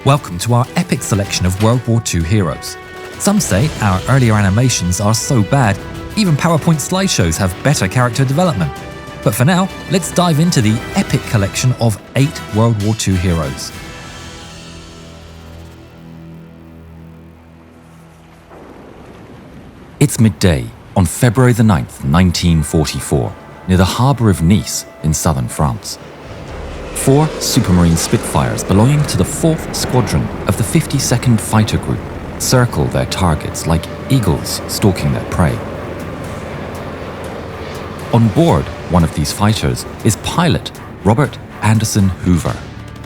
Welcome to our epic selection of World War II heroes. Some say our earlier animations are so bad, even PowerPoint slideshows have better character development. But for now, let's dive into the epic collection of 8 World War II heroes. It's midday on February the 9th, 1944, near the harbour of Nice in southern France. 4 Supermarine Spitfires belonging to the 4th Squadron of the 52nd Fighter Group circle their targets like eagles stalking their prey. On board one of these fighters is pilot Robert Anderson Hoover.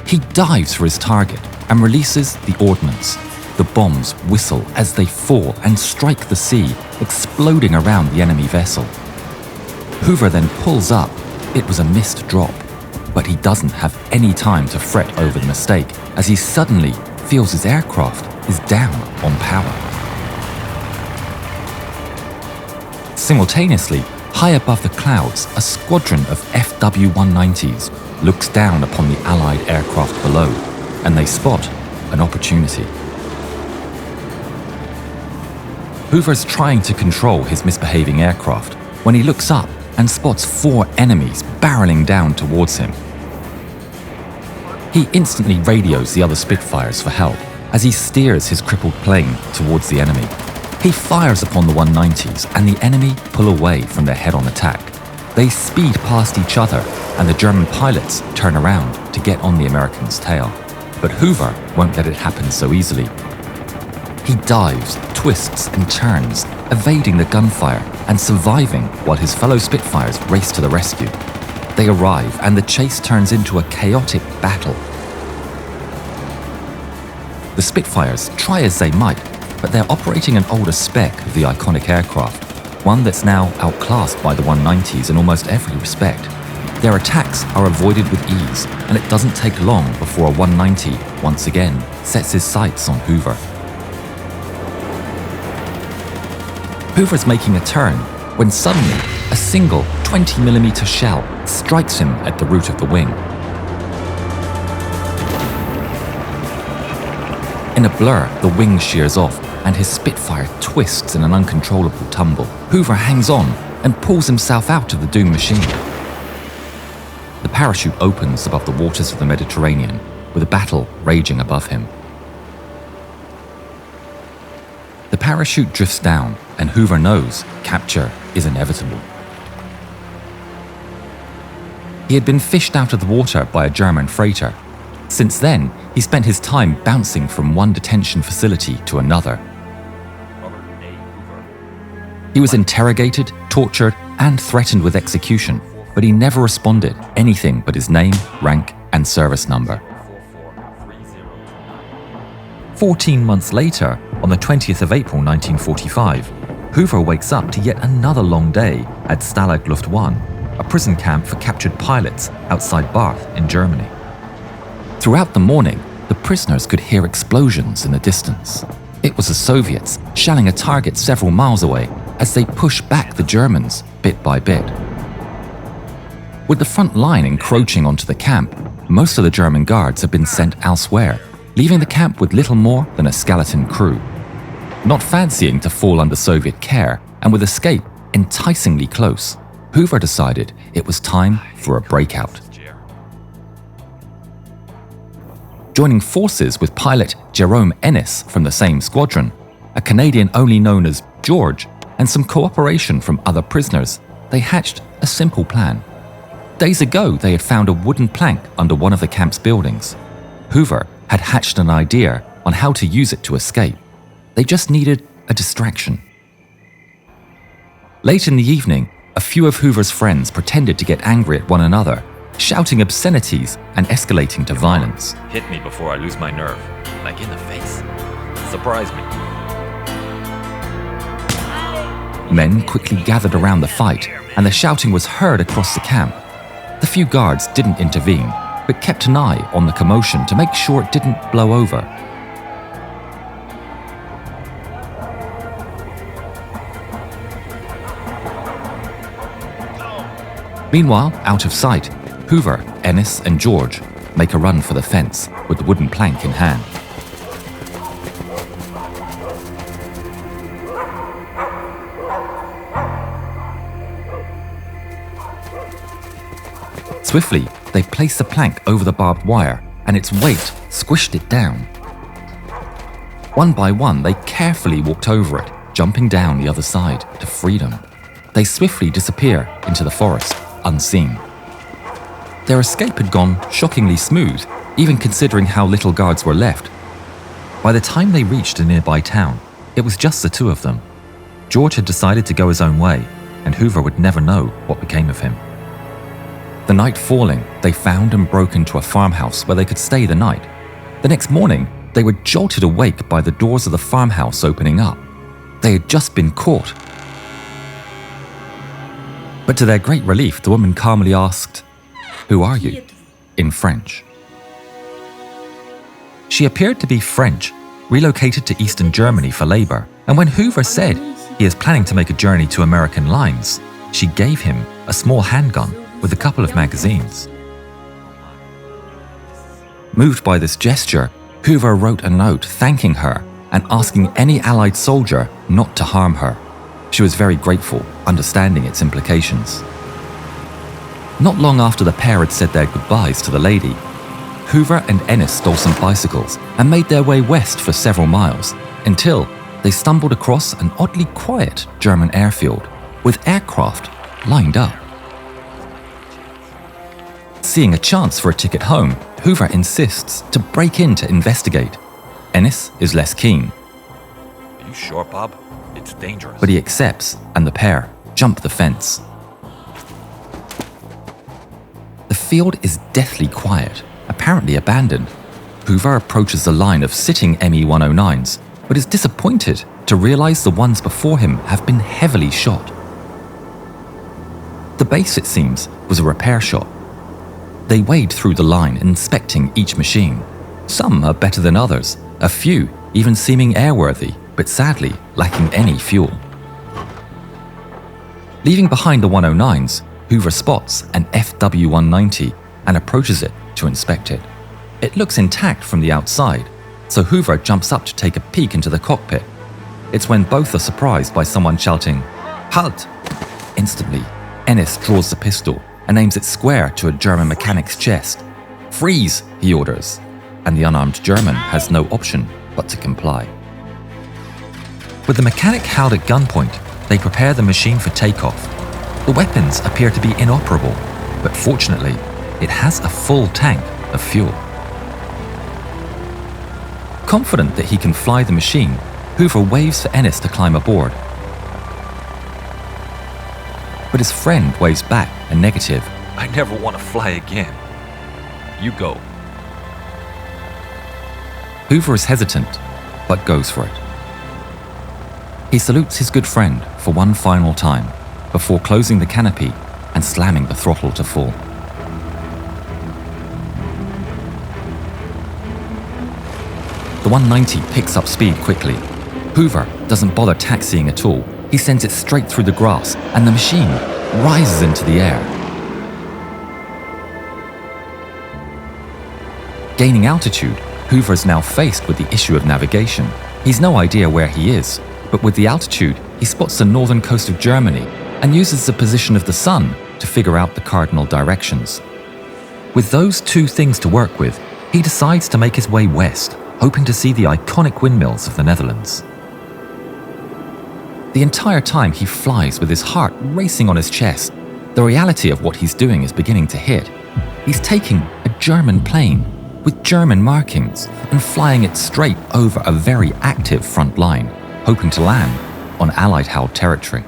He dives for his target and releases the ordnance. The bombs whistle as they fall and strike the sea, exploding around the enemy vessel. Hoover then pulls up. It was a missed drop. But he doesn't have any time to fret over the mistake as he suddenly feels his aircraft is down on power. Simultaneously, high above the clouds, a squadron of FW-190s looks down upon the Allied aircraft below, and they spot an opportunity. Hoover's trying to control his misbehaving aircraft when he looks up and spots 4 enemies barreling down towards him. He instantly radios the other Spitfires for help as he steers his crippled plane towards the enemy. He fires upon the 190s and the enemy pull away from their head-on attack. They speed past each other and the German pilots turn around to get on the American's tail. But Hoover won't let it happen so easily. He dives, twists and turns, evading the gunfire and surviving while his fellow Spitfires race to the rescue. They arrive and the chase turns into a chaotic battle. The Spitfires try as they might, but they're operating an older spec of the iconic aircraft, one that's now outclassed by the 190s in almost every respect. Their attacks are avoided with ease, and it doesn't take long before a 190 once again sets his sights on Hoover. Hoover's making a turn when suddenly a single 20mm shell strikes him at the root of the wing. In a blur, the wing shears off and his Spitfire twists in an uncontrollable tumble. Hoover hangs on and pulls himself out of the doomed machine. The parachute opens above the waters of the Mediterranean, with a battle raging above him. The parachute drifts down, and Hoover knows capture is inevitable. He had been fished out of the water by a German freighter. Since then, he spent his time bouncing from one detention facility to another. He was interrogated, tortured, and threatened with execution, but he never responded anything but his name, rank, and service number. 14 months later, on the 20th of April 1945, Hoover wakes up to yet another long day at Stalag Luft 1, a prison camp for captured pilots outside Barth in Germany. Throughout the morning, the prisoners could hear explosions in the distance. It was the Soviets shelling a target several miles away as they pushed back the Germans bit by bit. With the front line encroaching onto the camp, most of the German guards had been sent elsewhere, leaving the camp with little more than a skeleton crew. Not fancying to fall under Soviet care, and with escape enticingly close, Hoover decided it was time for a breakout. Joining forces with pilot Jerome Ennis from the same squadron, a Canadian only known as George, and some cooperation from other prisoners, they hatched a simple plan. Days ago, they had found a wooden plank under one of the camp's buildings. Hoover had hatched an idea on how to use it to escape. They just needed a distraction. Late in the evening, a few of Hoover's friends pretended to get angry at one another, shouting obscenities and escalating to violence. Hit me before I lose my nerve. Like in the face. Surprise me. Men quickly gathered around the fight, and the shouting was heard across the camp. The few guards didn't intervene, but kept an eye on the commotion to make sure it didn't blow over. Meanwhile, out of sight, Hoover, Ennis, and George make a run for the fence with the wooden plank in hand. Swiftly, they placed the plank over the barbed wire, and its weight squished it down. One by one, they carefully walked over it, jumping down the other side to freedom. They swiftly disappear into the forest, unseen. Their escape had gone shockingly smooth, even considering how little guards were left. By the time they reached a nearby town, it was just the two of them. George had decided to go his own way, and Hoover would never know what became of him. The night falling, they found and broke into a farmhouse where they could stay the night. The next morning, they were jolted awake by the doors of the farmhouse opening up. They had just been caught. But to their great relief, the woman calmly asked, "Who are you?" in French. She appeared to be French, relocated to Eastern Germany for labor, and when Hoover said he is planning to make a journey to American lines, she gave him a small handgun with a couple of magazines. Moved by this gesture, Hoover wrote a note thanking her and asking any Allied soldier not to harm her. She was very grateful, understanding its implications. Not long after the pair had said their goodbyes to the lady, Hoover and Ennis stole some bicycles and made their way west for several miles until they stumbled across an oddly quiet German airfield with aircraft lined up. Seeing a chance for a ticket home, Hoover insists to break in to investigate. Ennis is less keen, Are you sure, Bob? It's dangerous. but he accepts and the pair jump the fence. The field is deathly quiet, apparently abandoned. Hoover approaches the line of sitting Me-109s, but is disappointed to realize the ones before him have been heavily shot. The base, it seems, was a repair shop. They wade through the line, inspecting each machine. Some are better than others, a few even seeming airworthy, but sadly lacking any fuel. Leaving behind the 109s, Hoover spots an FW-190 and approaches it to inspect it. It looks intact from the outside, so Hoover jumps up to take a peek into the cockpit. It's when both are surprised by someone shouting, "Halt!" Instantly, Ennis draws the pistol and aims it square to a German mechanic's chest. "Freeze!" he orders, and the unarmed German has no option but to comply. With the mechanic held at gunpoint, they prepare the machine for takeoff. The weapons appear to be inoperable, but fortunately, it has a full tank of fuel. Confident that he can fly the machine, Hoover waves for Ennis to climb aboard. But his friend waves back a negative. I never want to fly again. You go. Hoover is hesitant, but goes for it. He salutes his good friend for one final time before closing the canopy and slamming the throttle to full. The 190 picks up speed quickly. Hoover doesn't bother taxiing at all. He sends it straight through the grass, and the machine rises into the air. Gaining altitude, Hoover is now faced with the issue of navigation. He's no idea where he is, but with the altitude, he spots the northern coast of Germany and uses the position of the sun to figure out the cardinal directions. With those two things to work with, he decides to make his way west, hoping to see the iconic windmills of the Netherlands. The entire time he flies with his heart racing on his chest, the reality of what he's doing is beginning to hit. He's taking a German plane with German markings and flying it straight over a very active front line, hoping to land on Allied-held territory.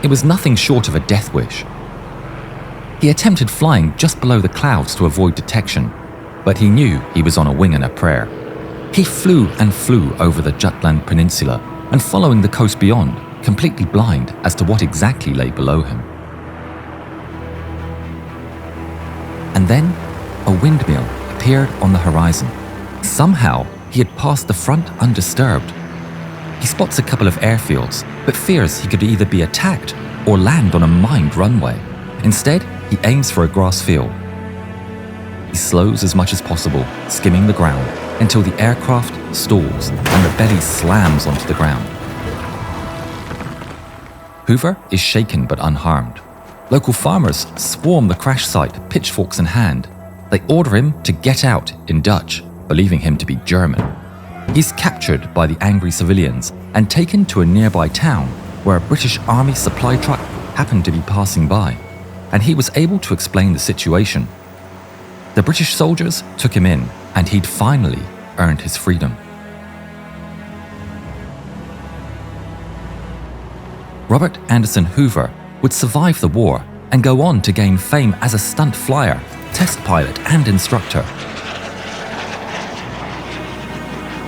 It was nothing short of a death wish. He attempted flying just below the clouds to avoid detection, but he knew he was on a wing and a prayer. He flew and flew over the Jutland Peninsula and following the coast beyond, completely blind as to what exactly lay below him. And then, a windmill appeared on the horizon. Somehow, he had passed the front undisturbed. He spots a couple of airfields, but fears he could either be attacked or land on a mined runway. Instead, he aims for a grass field. He slows as much as possible, skimming the ground, until the aircraft stalls and the belly slams onto the ground. Hoover is shaken but unharmed. Local farmers swarm the crash site, pitchforks in hand. They order him to get out in Dutch, believing him to be German. He's captured by the angry civilians and taken to a nearby town where a British Army supply truck happened to be passing by, and he was able to explain the situation. The British soldiers took him in, and he'd finally earned his freedom. Robert Anderson Hoover would survive the war and go on to gain fame as a stunt flyer, test pilot, and instructor.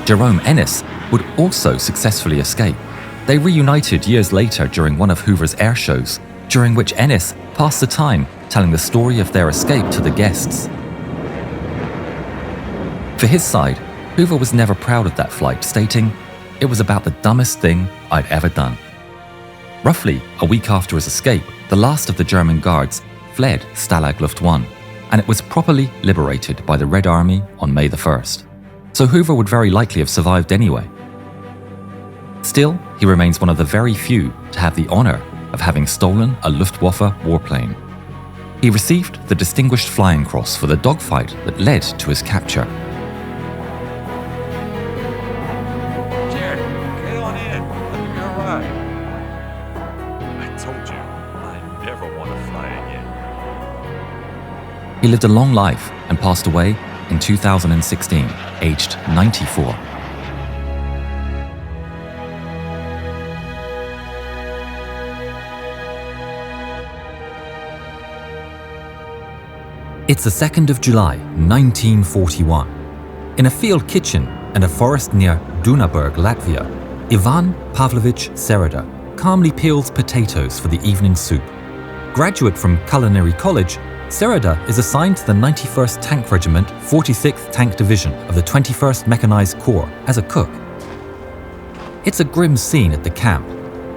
Jerome Ennis would also successfully escape. They reunited years later during one of Hoover's air shows, during which Ennis passed the time telling the story of their escape to the guests. For his side, Hoover was never proud of that flight, stating, "It was about the dumbest thing I'd ever done." Roughly a week after his escape, the last of the German guards fled Stalag Luft 1, and it was properly liberated by the Red Army on May the 1st. So Hoover would very likely have survived anyway. Still, he remains one of the very few to have the honor of having stolen a Luftwaffe warplane. He received the Distinguished Flying Cross for the dogfight that led to his capture. Jared, get on in. Let me all right. I told you, I never want to fly again. He lived a long life and passed away in 2016, aged 94. It's the 2nd of July, 1941. In a field kitchen in a forest near Dunaburg, Latvia, Ivan Pavlovich Sereda calmly peels potatoes for the evening soup. Graduate from Culinary College, Sereda is assigned to the 91st Tank Regiment, 46th Tank Division of the 21st Mechanized Corps as a cook. It's a grim scene at the camp.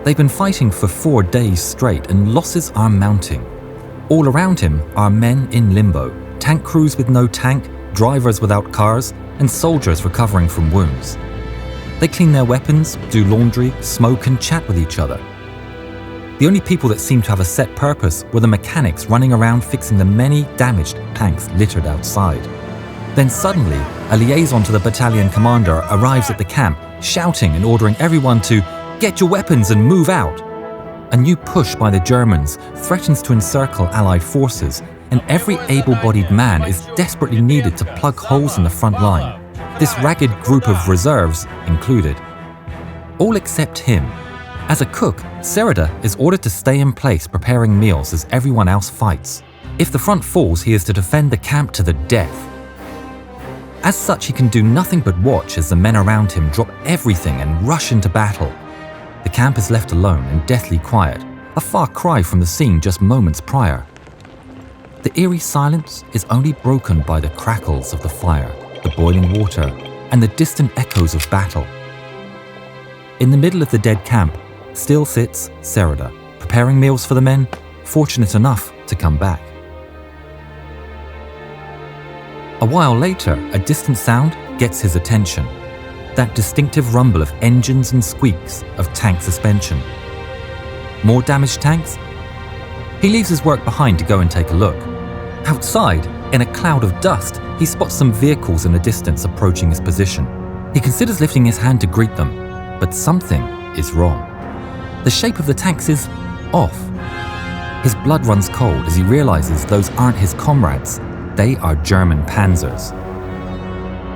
They've been fighting for 4 days straight and losses are mounting. All around him are men in limbo, tank crews with no tank, drivers without cars, and soldiers recovering from wounds. They clean their weapons, do laundry, smoke, and chat with each other. The only people that seemed to have a set purpose were the mechanics running around fixing the many damaged tanks littered outside. Then suddenly, a liaison to the battalion commander arrives at the camp, shouting and ordering everyone to get your weapons and move out. A new push by the Germans threatens to encircle Allied forces, and every able-bodied man is desperately needed to plug holes in the front line, this ragged group of reserves included. All except him. As a cook, Sereda is ordered to stay in place preparing meals as everyone else fights. If the front falls, he is to defend the camp to the death. As such, he can do nothing but watch as the men around him drop everything and rush into battle. The camp is left alone and deathly quiet, a far cry from the scene just moments prior. The eerie silence is only broken by the crackles of the fire, the boiling water, and the distant echoes of battle. In the middle of the dead camp, still sits Sereda, preparing meals for the men, fortunate enough to come back. A while later, a distant sound gets his attention. That distinctive rumble of engines and squeaks of tank suspension. More damaged tanks? He leaves his work behind to go and take a look. Outside, in a cloud of dust, he spots some vehicles in the distance approaching his position. He considers lifting his hand to greet them, but something is wrong. The shape of the tanks is off. His blood runs cold as he realizes those aren't his comrades. They are German panzers.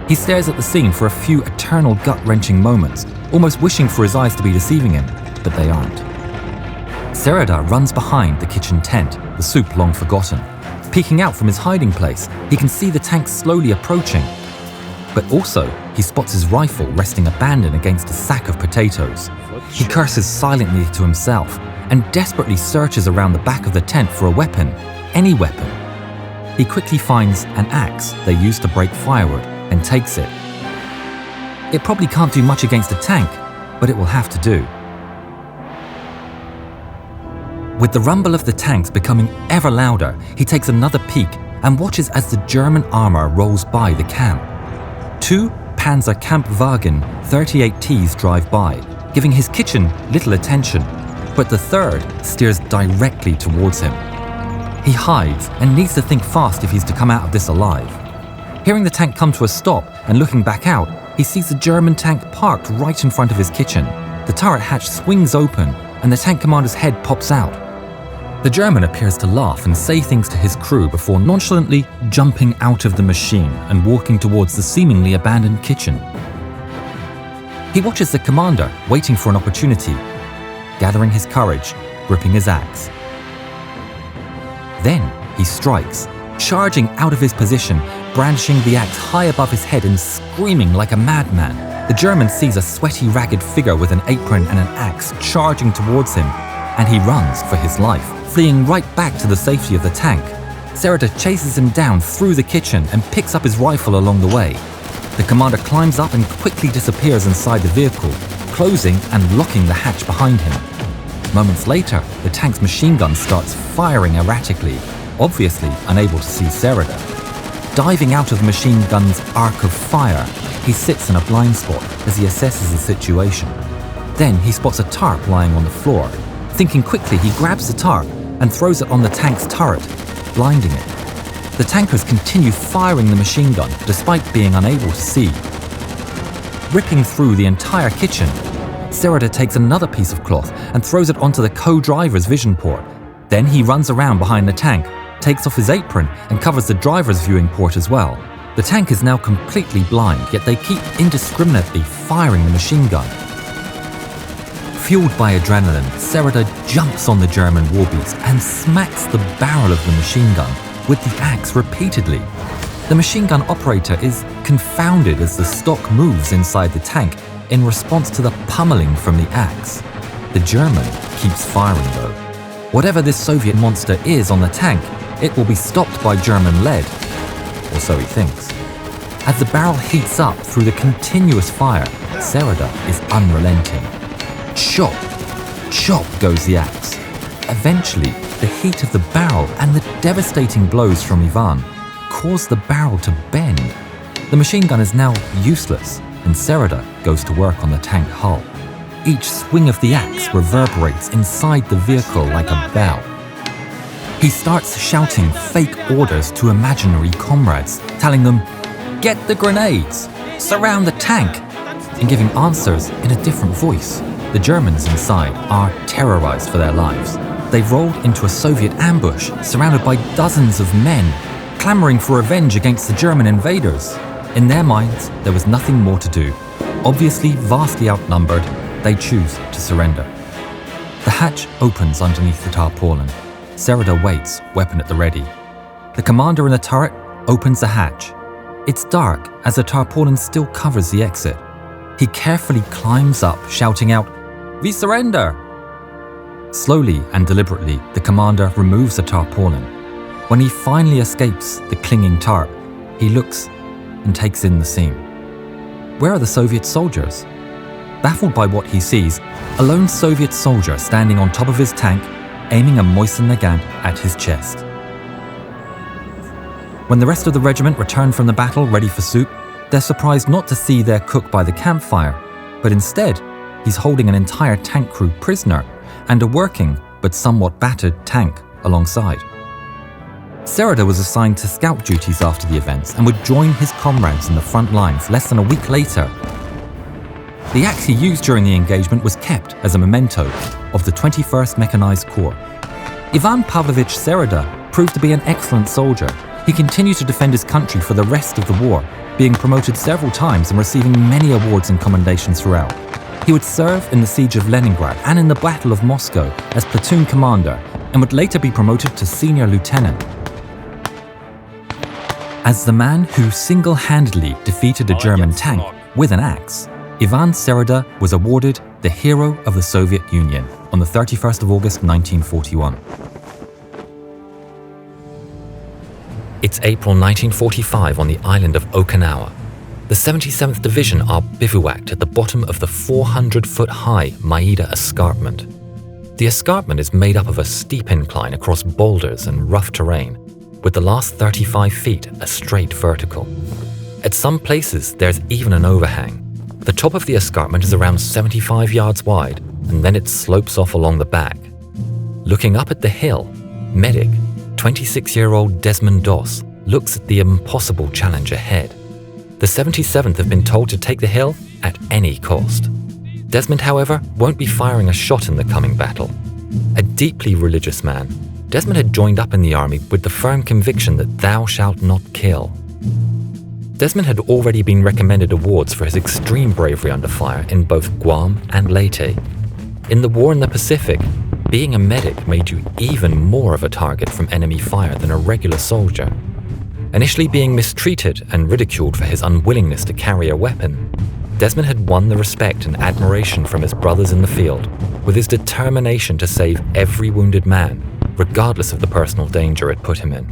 He stares at the scene for a few eternal gut-wrenching moments, almost wishing for his eyes to be deceiving him, but they aren't. Sereda runs behind the kitchen tent, the soup long forgotten. Peeking out from his hiding place, he can see the tanks slowly approaching. But also, he spots his rifle resting abandoned against a sack of potatoes. He curses silently to himself and desperately searches around the back of the tent for a weapon, any weapon. He quickly finds an axe they use to break firewood and takes it. It probably can't do much against a tank, but it will have to do. With the rumble of the tanks becoming ever louder, he takes another peek and watches as the German armor rolls by the camp. 2 Panzer Kampfwagen 38Ts drive by, giving his kitchen little attention, but the third steers directly towards him. He hides and needs to think fast if he's to come out of this alive. Hearing the tank come to a stop and looking back out, he sees the German tank parked right in front of his kitchen. The turret hatch swings open and the tank commander's head pops out. The German appears to laugh and say things to his crew before nonchalantly jumping out of the machine and walking towards the seemingly abandoned kitchen. He watches the commander, waiting for an opportunity, gathering his courage, gripping his axe. Then he strikes, charging out of his position, brandishing the axe high above his head and screaming like a madman. The German sees a sweaty, ragged figure with an apron and an axe charging towards him, and he runs for his life, fleeing right back to the safety of the tank. Sereda chases him down through the kitchen and picks up his rifle along the way. The commander climbs up and quickly disappears inside the vehicle, closing and locking the hatch behind him. Moments later, the tank's machine gun starts firing erratically, obviously unable to see Sereda. Diving out of the machine gun's arc of fire, he sits in a blind spot as he assesses the situation. Then he spots a tarp lying on the floor. Thinking quickly, he grabs the tarp and throws it on the tank's turret, blinding it. The tankers continue firing the machine gun despite being unable to see. Ripping through the entire kitchen, Sereda takes another piece of cloth and throws it onto the co-driver's vision port. Then he runs around behind the tank, takes off his apron and covers the driver's viewing port as well. The tank is now completely blind, yet they keep indiscriminately firing the machine gun. Fueled by adrenaline, Sereda jumps on the German warbeast and smacks the barrel of the machine gun with the axe repeatedly. The machine gun operator is confounded as the stock moves inside the tank in response to the pummeling from the axe. The German keeps firing though. Whatever this Soviet monster is on the tank, it will be stopped by German lead, or so he thinks. As the barrel heats up through the continuous fire, Sereda is unrelenting. Chop, chop goes the axe. Eventually, the heat of the barrel and the devastating blows from Ivan cause the barrel to bend. The machine gun is now useless, and Sereda goes to work on the tank hull. Each swing of the axe reverberates inside the vehicle like a bell. He starts shouting fake orders to imaginary comrades, telling them, "Get the grenades! Surround the tank!" and giving answers in a different voice. The Germans inside are terrorized for their lives. They've rolled into a Soviet ambush, surrounded by dozens of men, clamoring for revenge against the German invaders. In their minds, there was nothing more to do. Obviously vastly outnumbered, they choose to surrender. The hatch opens underneath the tarpaulin. Sereda waits, weapon at the ready. The commander in the turret opens the hatch. It's dark as the tarpaulin still covers the exit. He carefully climbs up, shouting out, "We surrender!" Slowly and deliberately, the commander removes the tarpaulin. When he finally escapes the clinging tarp, he looks and takes in the scene. Where are the Soviet soldiers? Baffled by what he sees, a lone Soviet soldier standing on top of his tank, aiming a Mosin Nagant at his chest. When the rest of the regiment return from the battle ready for soup, they're surprised not to see their cook by the campfire, but instead, he's holding an entire tank crew prisoner and a working but somewhat battered tank alongside. Sereda was assigned to scout duties after the events and would join his comrades in the front lines less than a week later. The axe he used during the engagement was kept as a memento of the 21st Mechanized Corps. Ivan Pavlovich Sereda proved to be an excellent soldier. He continued to defend his country for the rest of the war, being promoted several times and receiving many awards and commendations throughout. He would serve in the siege of Leningrad and in the Battle of Moscow as platoon commander and would later be promoted to senior lieutenant. As the man who single-handedly defeated a German tank with an axe, Ivan Sereda was awarded the Hero of the Soviet Union on the 31st of August 1941. It's April 1945 on the island of Okinawa. The 77th Division are bivouacked at the bottom of the 400-foot-high Maeda Escarpment. The escarpment is made up of a steep incline across boulders and rough terrain, with the last 35 feet a straight vertical. At some places, there's even an overhang. The top of the escarpment is around 75 yards wide, and then it slopes off along the back. Looking up at the hill, Medic, 26-year-old Desmond Doss looks at the impossible challenge ahead. The 77th have been told to take the hill at any cost. Desmond, however, won't be firing a shot in the coming battle. A deeply religious man, Desmond had joined up in the army with the firm conviction that thou shalt not kill. Desmond had already been recommended awards for his extreme bravery under fire in both Guam and Leyte. In the war in the Pacific, being a medic made you even more of a target from enemy fire than a regular soldier. Initially being mistreated and ridiculed for his unwillingness to carry a weapon, Desmond had won the respect and admiration from his brothers in the field with his determination to save every wounded man, regardless of the personal danger it put him in.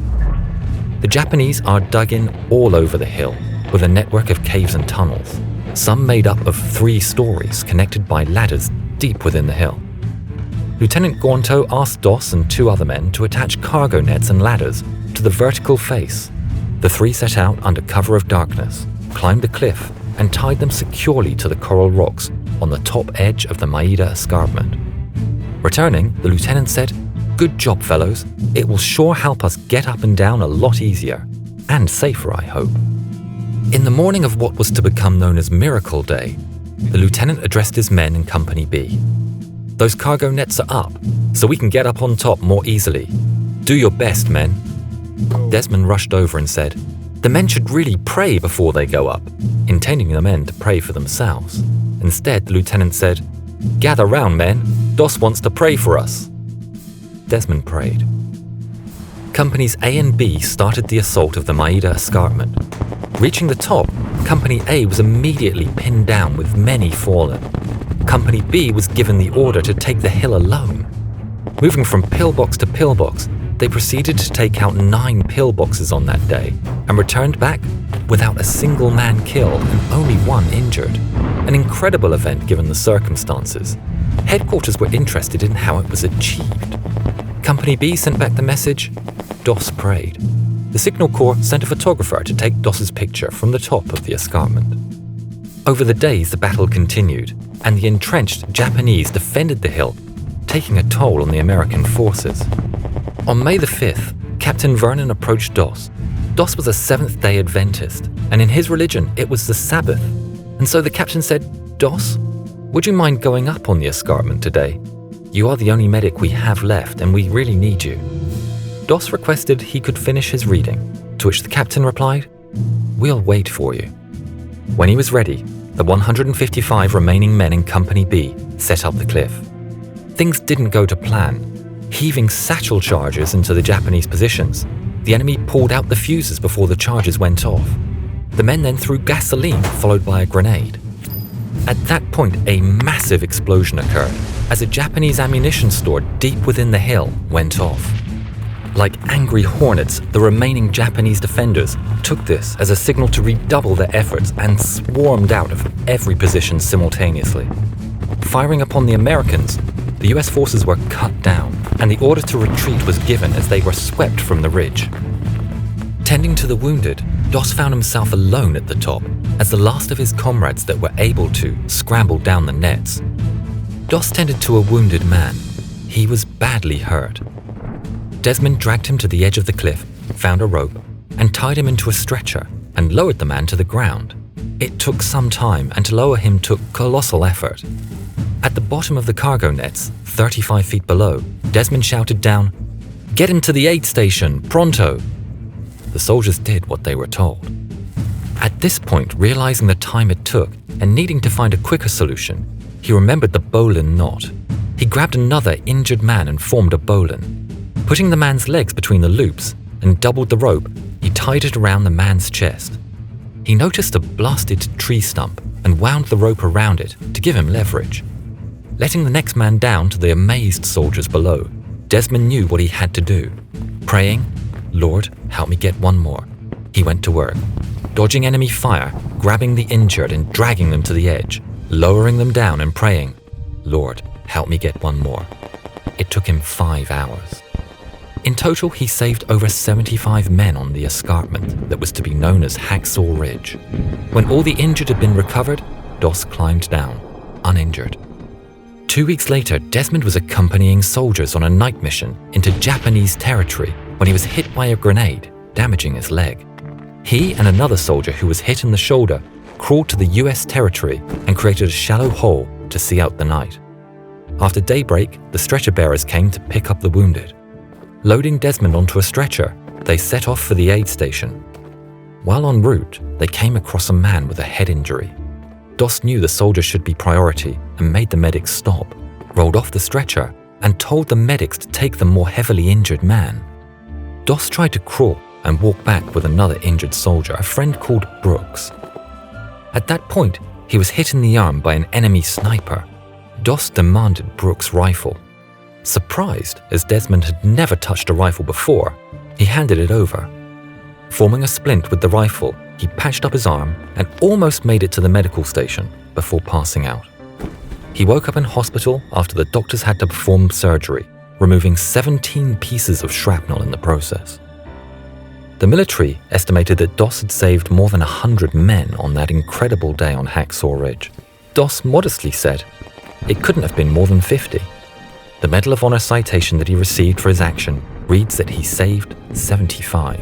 The Japanese are dug in all over the hill with a network of caves and tunnels, some made up of 3 stories connected by ladders deep within the hill. Lieutenant Gaunto asked Doss and 2 other men to attach cargo nets and ladders to the vertical face. The 3 set out under cover of darkness, climbed the cliff, and tied them securely to the coral rocks on the top edge of the Maida escarpment. Returning, the lieutenant said, "Good job, fellows. It will sure help us get up and down a lot easier, and safer, I hope." In the morning of what was to become known as Miracle Day, the lieutenant addressed his men in Company B. "Those cargo nets are up, so we can get up on top more easily. Do your best, men." Desmond rushed over and said, "The men should really pray before they go up," intending the men to pray for themselves. Instead, the lieutenant said, "Gather round, men. Doss wants to pray for us." Desmond prayed. Companies A and B started the assault of the Maida escarpment. Reaching the top, Company A was immediately pinned down with many fallen. Company B was given the order to take the hill alone. Moving from pillbox to pillbox, they proceeded to take out 9 pillboxes on that day and returned back without a single man killed and only 1 injured. An incredible event given the circumstances. Headquarters were interested in how it was achieved. Company B sent back the message, "Doss prayed." The Signal Corps sent a photographer to take Doss's picture from the top of the escarpment. Over the days, the battle continued, and the entrenched Japanese defended the hill, taking a toll on the American forces. On May the 5th, Captain Vernon approached Doss. Doss was a Seventh-day Adventist, and in his religion, it was the Sabbath. And so the captain said, "Doss, would you mind going up on the escarpment today? You are the only medic we have left, and we really need you." Doss requested he could finish his reading, to which the captain replied, "We'll wait for you." When he was ready, the 155 remaining men in Company B set up the cliff. Things didn't go to plan. Heaving satchel charges into the Japanese positions, the enemy pulled out the fuses before the charges went off. The men then threw gasoline, followed by a grenade. At that point, a massive explosion occurred as a Japanese ammunition store deep within the hill went off. Like angry hornets, the remaining Japanese defenders took this as a signal to redouble their efforts and swarmed out of every position simultaneously. Firing upon the Americans, the US forces were cut down, and the order to retreat was given as they were swept from the ridge. Tending to the wounded, Doss found himself alone at the top as the last of his comrades that were able to scrambled down the nets. Doss tended to a wounded man. He was badly hurt. Desmond dragged him to the edge of the cliff, found a rope, and tied him into a stretcher and lowered the man to the ground. It took some time, and to lower him took colossal effort. At the bottom of the cargo nets, 35 feet below, Desmond shouted down, "Get him to the aid station, pronto!" The soldiers did what they were told. At this point, realizing the time it took and needing to find a quicker solution, he remembered the bowline knot. He grabbed another injured man and formed a bowline. Putting the man's legs between the loops and doubled the rope, he tied it around the man's chest. He noticed a blasted tree stump and wound the rope around it to give him leverage. Letting the next man down to the amazed soldiers below, Desmond knew what he had to do. Praying, "Lord, help me get one more," he went to work, dodging enemy fire, grabbing the injured and dragging them to the edge, lowering them down and praying, "Lord, help me get one more." It took him 5 hours. In total, he saved over 75 men on the escarpment that was to be known as Hacksaw Ridge. When all the injured had been recovered, Doss climbed down, uninjured. 2 weeks later, Desmond was accompanying soldiers on a night mission into Japanese territory when he was hit by a grenade, damaging his leg. He and another soldier who was hit in the shoulder crawled to the US territory and created a shallow hole to see out the night. After daybreak, the stretcher bearers came to pick up the wounded. Loading Desmond onto a stretcher, they set off for the aid station. While en route, they came across a man with a head injury. Doss knew the soldier should be priority and made the medics stop, rolled off the stretcher, and told the medics to take the more heavily injured man. Doss tried to crawl and walk back with another injured soldier, a friend called Brooks. At that point, he was hit in the arm by an enemy sniper. Doss demanded Brooks' rifle. Surprised, as Desmond had never touched a rifle before, he handed it over. Forming a splint with the rifle, he patched up his arm and almost made it to the medical station before passing out. He woke up in hospital after the doctors had to perform surgery, removing 17 pieces of shrapnel in the process. The military estimated that Doss had saved more than 100 men on that incredible day on Hacksaw Ridge. Doss modestly said, "It couldn't have been more than 50. The Medal of Honor citation that he received for his action reads that he saved 75.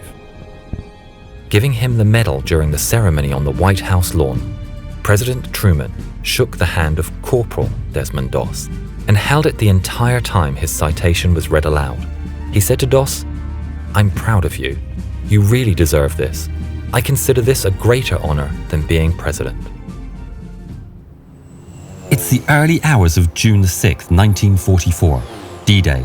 Giving him the medal during the ceremony on the White House lawn, President Truman shook the hand of Corporal Desmond Doss and held it the entire time his citation was read aloud. He said to Doss, "I'm proud of you. You really deserve this. I consider this a greater honor than being president." It's the early hours of June the 6th, 1944, D-Day.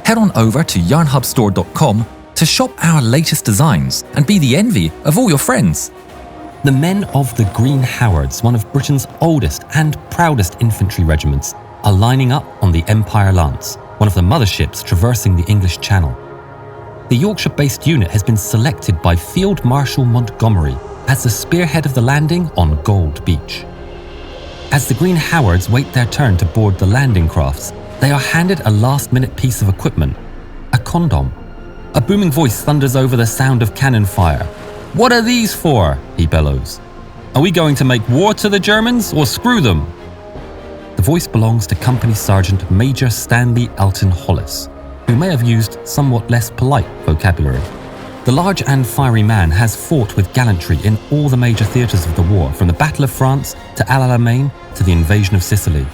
Head on over to yarnhubstore.com to shop our latest designs and be the envy of all your friends. The men of the Green Howards, one of Britain's oldest and proudest infantry regiments, are lining up on the Empire Lance, one of the motherships traversing the English Channel. The Yorkshire-based unit has been selected by Field Marshal Montgomery as the spearhead of the landing on Gold Beach. As the Green Howards wait their turn to board the landing crafts, they are handed a last-minute piece of equipment, a condom. A booming voice thunders over the sound of cannon fire. "What are these for?" he bellows. "Are we going to make war to the Germans or screw them?" The voice belongs to Company Sergeant Major Stanley Hollis, who may have used somewhat less polite vocabulary. The large and fiery man has fought with gallantry in all the major theatres of the war, from the Battle of France to Al Alamein to the invasion of Sicily.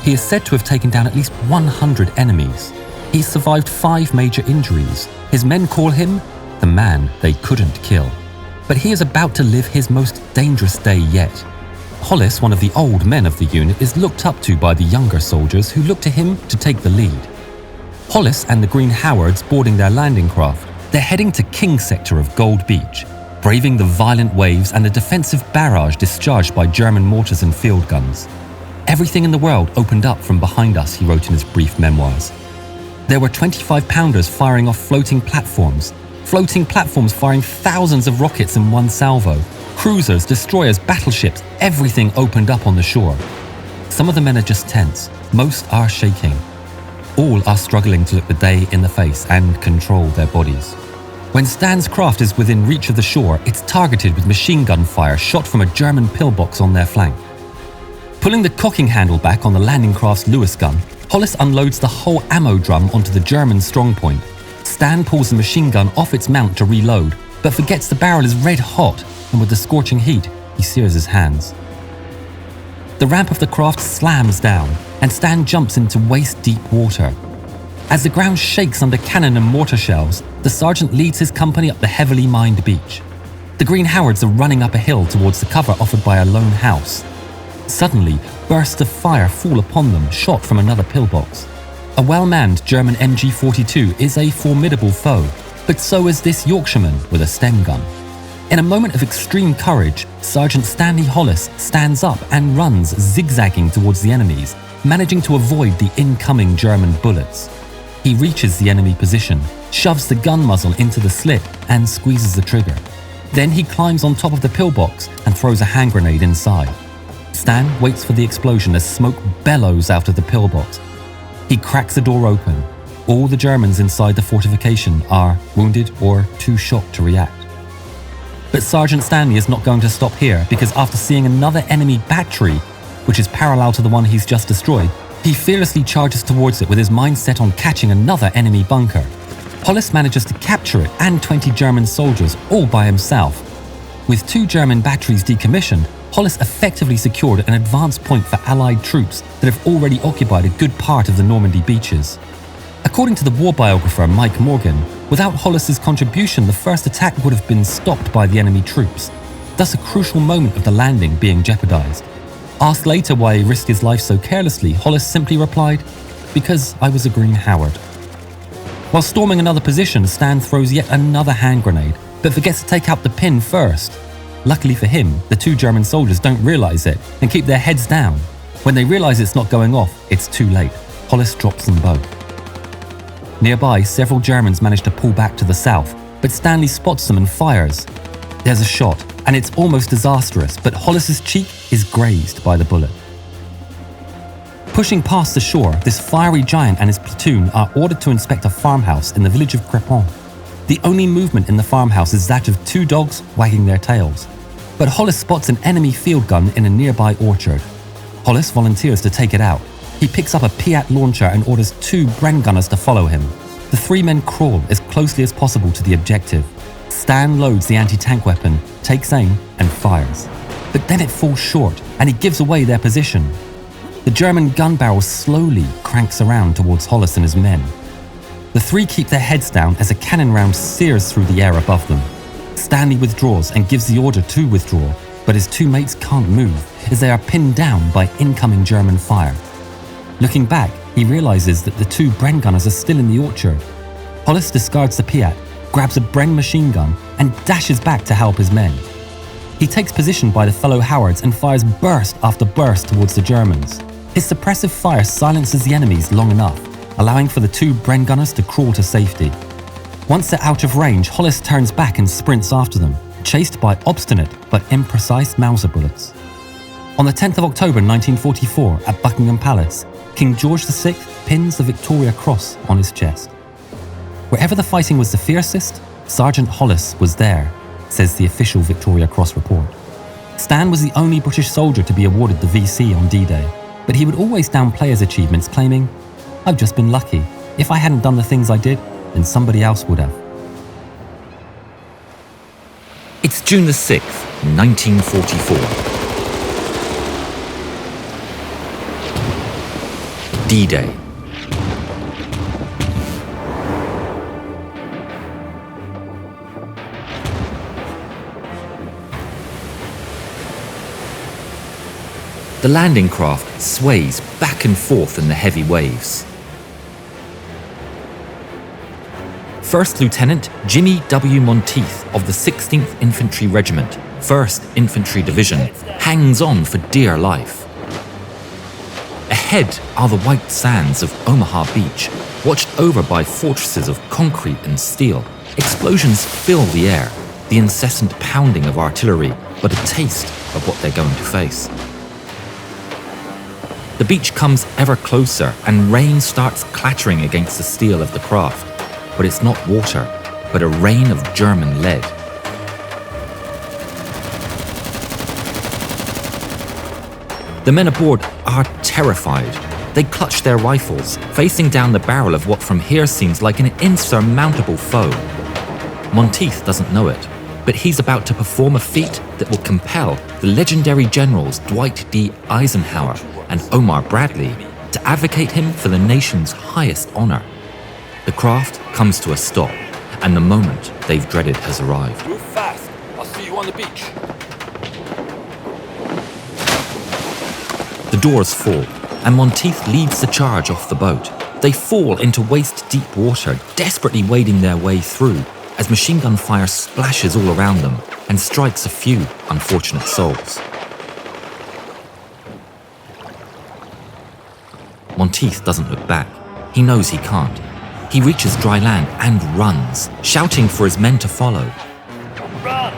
He is said to have taken down at least 100 enemies. He's survived 5 major injuries. His men call him the man they couldn't kill. But he is about to live his most dangerous day yet. Hollis, one of the old men of the unit, is looked up to by the younger soldiers who look to him to take the lead. Hollis and the Green Howards boarding their landing craft. They're heading to King Sector of Gold Beach, braving the violent waves and the defensive barrage discharged by German mortars and field guns. "Everything in the world opened up from behind us," he wrote in his brief memoirs. There were 25-pounders firing off floating platforms firing thousands of rockets in one salvo. Cruisers, destroyers, battleships, everything opened up on the shore. Some of the men are just tense, most are shaking. All are struggling to look the day in the face and control their bodies. When Stan's craft is within reach of the shore, it's targeted with machine gun fire shot from a German pillbox on their flank. Pulling the cocking handle back on the landing craft's Lewis gun, Hollis unloads the whole ammo drum onto the German strongpoint. Stan pulls the machine gun off its mount to reload, but forgets the barrel is red hot, and with the scorching heat, he sears his hands. The ramp of the craft slams down, and Stan jumps into waist-deep water. As the ground shakes under cannon and mortar shells, the sergeant leads his company up the heavily mined beach. The Green Howards are running up a hill towards the cover offered by a lone house. Suddenly, bursts of fire fall upon them, shot from another pillbox. A well-manned German MG-42 is a formidable foe, but so is this Yorkshireman with a Sten gun. In a moment of extreme courage, Sergeant Stanley Hollis stands up and runs, zigzagging towards the enemies, managing to avoid the incoming German bullets. He reaches the enemy position, shoves the gun muzzle into the slit, and squeezes the trigger. Then he climbs on top of the pillbox and throws a hand grenade inside. Stan waits for the explosion as smoke bellows out of the pillbox. He cracks the door open. All the Germans inside the fortification are wounded or too shocked to react. But Sergeant Stanley is not going to stop here, because after seeing another enemy battery, which is parallel to the one he's just destroyed, he fearlessly charges towards it with his mind set on catching another enemy bunker. Hollis manages to capture it and 20 German soldiers all by himself. With 2 German batteries decommissioned, Hollis effectively secured an advance point for Allied troops that have already occupied a good part of the Normandy beaches. According to the war biographer Mike Morgan, without Hollis's contribution, the first attack would have been stopped by the enemy troops, thus a crucial moment of the landing being jeopardized. Asked later why he risked his life so carelessly, Hollis simply replied, "Because I was a Green Howard." While storming another position, Stan throws yet another hand grenade, but forgets to take out the pin first. Luckily for him, the 2 German soldiers don't realize it and keep their heads down. When they realize it's not going off, it's too late. Hollis drops them both. Nearby, several Germans manage to pull back to the south, but Stanley spots them and fires. There's a shot, and it's almost disastrous, but Hollis's cheek is grazed by the bullet. Pushing past the shore, this fiery giant and his platoon are ordered to inspect a farmhouse in the village of Crepon. The only movement in the farmhouse is that of 2 dogs wagging their tails. But Hollis spots an enemy field gun in a nearby orchard. Hollis volunteers to take it out. He picks up a Piat launcher and orders 2 Bren gunners to follow him. The 3 men crawl as closely as possible to the objective. Stan loads the anti-tank weapon, takes aim, and fires. But then it falls short, and he gives away their position. The German gun barrel slowly cranks around towards Hollis and his men. The 3 keep their heads down as a cannon round sears through the air above them. Stanley withdraws and gives the order to withdraw, but his 2 mates can't move as they are pinned down by incoming German fire. Looking back, he realizes that the 2 Bren gunners are still in the orchard. Hollis discards the Piat, grabs a Bren machine gun, and dashes back to help his men. He takes position by the fellow Howards and fires burst after burst towards the Germans. His suppressive fire silences the enemies long enough, allowing for the 2 Bren gunners to crawl to safety. Once they're out of range, Hollis turns back and sprints after them, chased by obstinate but imprecise Mauser bullets. On the 10th of October 1944, at Buckingham Palace, King George VI pins the Victoria Cross on his chest. Wherever the fighting was the fiercest, Sergeant Hollis was there, says the official Victoria Cross report. Stan was the only British soldier to be awarded the VC on D-Day, but he would always downplay his achievements, claiming, "I've just been lucky. If I hadn't done the things I did, then somebody else would have." It's June the 6th, 1944. D-Day. The landing craft sways back and forth in the heavy waves. First Lieutenant Jimmie W. Monteith of the 16th Infantry Regiment, 1st Infantry Division, hangs on for dear life. Ahead are the white sands of Omaha Beach, watched over by fortresses of concrete and steel. Explosions fill the air, the incessant pounding of artillery, but a taste of what they're going to face. The beach comes ever closer and rain starts clattering against the steel of the craft. But it's not water, but a rain of German lead. The men aboard are terrified. They clutch their rifles, facing down the barrel of what from here seems like an insurmountable foe. Monteith doesn't know it, but he's about to perform a feat that will compel the legendary generals Dwight D. Eisenhower and Omar Bradley to advocate him for the nation's highest honor. The craft comes to a stop, and the moment they've dreaded has arrived. Move fast. I'll see you on the beach. The doors fall, and Monteith leads the charge off the boat. They fall into waist-deep water, desperately wading their way through, as machine gun fire splashes all around them and strikes a few unfortunate souls. Monteith doesn't look back. He knows he can't. He reaches dry land and runs, shouting for his men to follow. Run!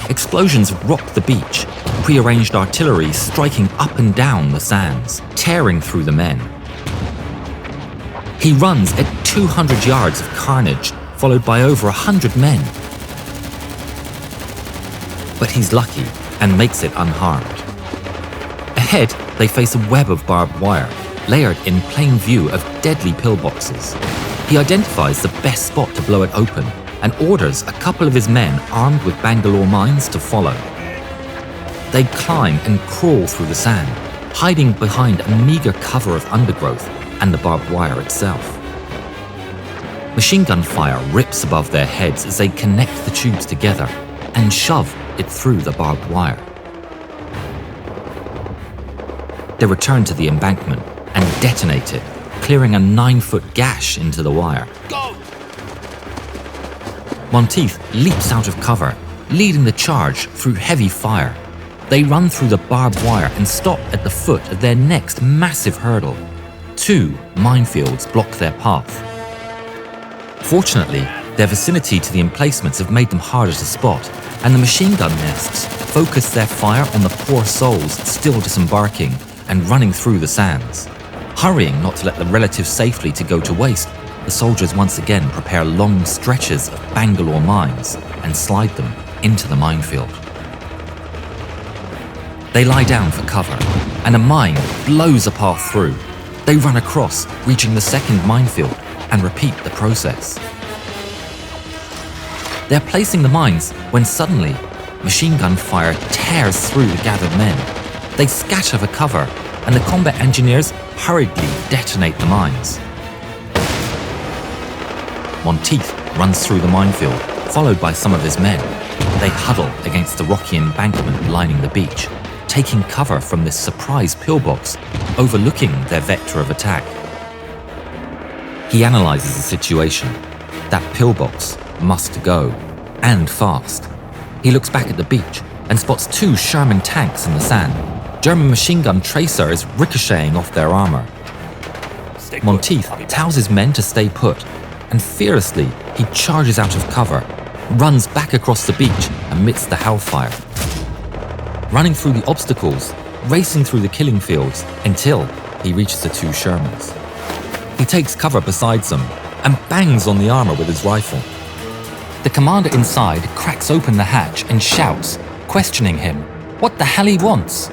Explosions rock the beach, prearranged artillery striking up and down the sands, tearing through the men. He runs at 200 yards of carnage, followed by over 100 men. But he's lucky and makes it unharmed. Ahead, they face a web of barbed wire, layered in plain view of deadly pillboxes. He identifies the best spot to blow it open and orders a couple of his men armed with Bangalore mines to follow. They climb and crawl through the sand, hiding behind a meager cover of undergrowth and the barbed wire itself. Machine gun fire rips above their heads as they connect the tubes together and shove it through the barbed wire. They return to the embankment and detonate it, clearing a 9-foot gash into the wire. Go! Monteith leaps out of cover, leading the charge through heavy fire. They run through the barbed wire and stop at the foot of their next massive hurdle. 2 minefields block their path. Fortunately, their vicinity to the emplacements have made them harder to spot, and the machine gun nests focus their fire on the poor souls still disembarking and running through the sands. Hurrying not to let the relative safety to go to waste, the soldiers once again prepare long stretches of Bangalore mines and slide them into the minefield. They lie down for cover, and a mine blows a path through. They run across, reaching the second minefield, and repeat the process. They're placing the mines when suddenly, machine gun fire tears through the gathered men. They scatter for cover, and the combat engineers hurriedly detonate the mines. Monteith runs through the minefield, followed by some of his men. They huddle against the rocky embankment lining the beach, taking cover from this surprise pillbox, overlooking their vector of attack. He analyzes the situation. That pillbox must go, and fast. He looks back at the beach and spots 2 Sherman tanks in the sand. German machine gun tracer is ricocheting off their armor. Monteith tells his men to stay put, and fearlessly he charges out of cover, runs back across the beach amidst the hellfire. Running through the obstacles, racing through the killing fields until he reaches the 2 Shermans. He takes cover beside them and bangs on the armor with his rifle. The commander inside cracks open the hatch and shouts, questioning him what the hell he wants.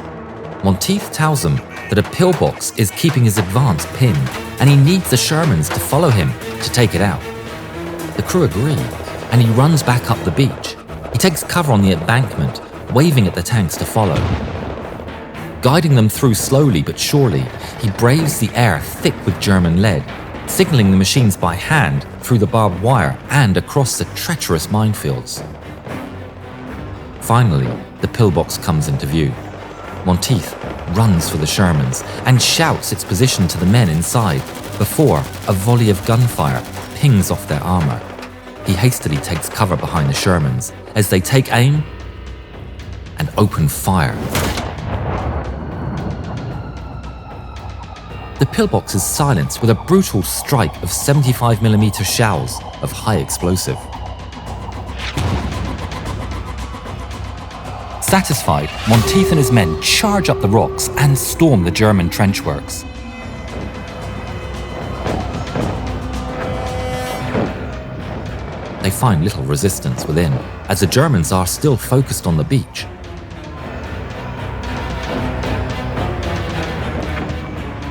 Monteith tells him that a pillbox is keeping his advance pinned and he needs the Shermans to follow him to take it out. The crew agree and he runs back up the beach. He takes cover on the embankment, waving at the tanks to follow. Guiding them through slowly but surely, he braves the air thick with German lead, signaling the machines by hand through the barbed wire and across the treacherous minefields. Finally, the pillbox comes into view. Monteith runs for the Shermans and shouts its position to the men inside before a volley of gunfire pings off their armor. He hastily takes cover behind the Shermans as they take aim and open fire. The pillbox is silenced with a brutal strike of 75mm shells of high explosive. Satisfied, Monteith and his men charge up the rocks and storm the German trench works. They find little resistance within, as the Germans are still focused on the beach.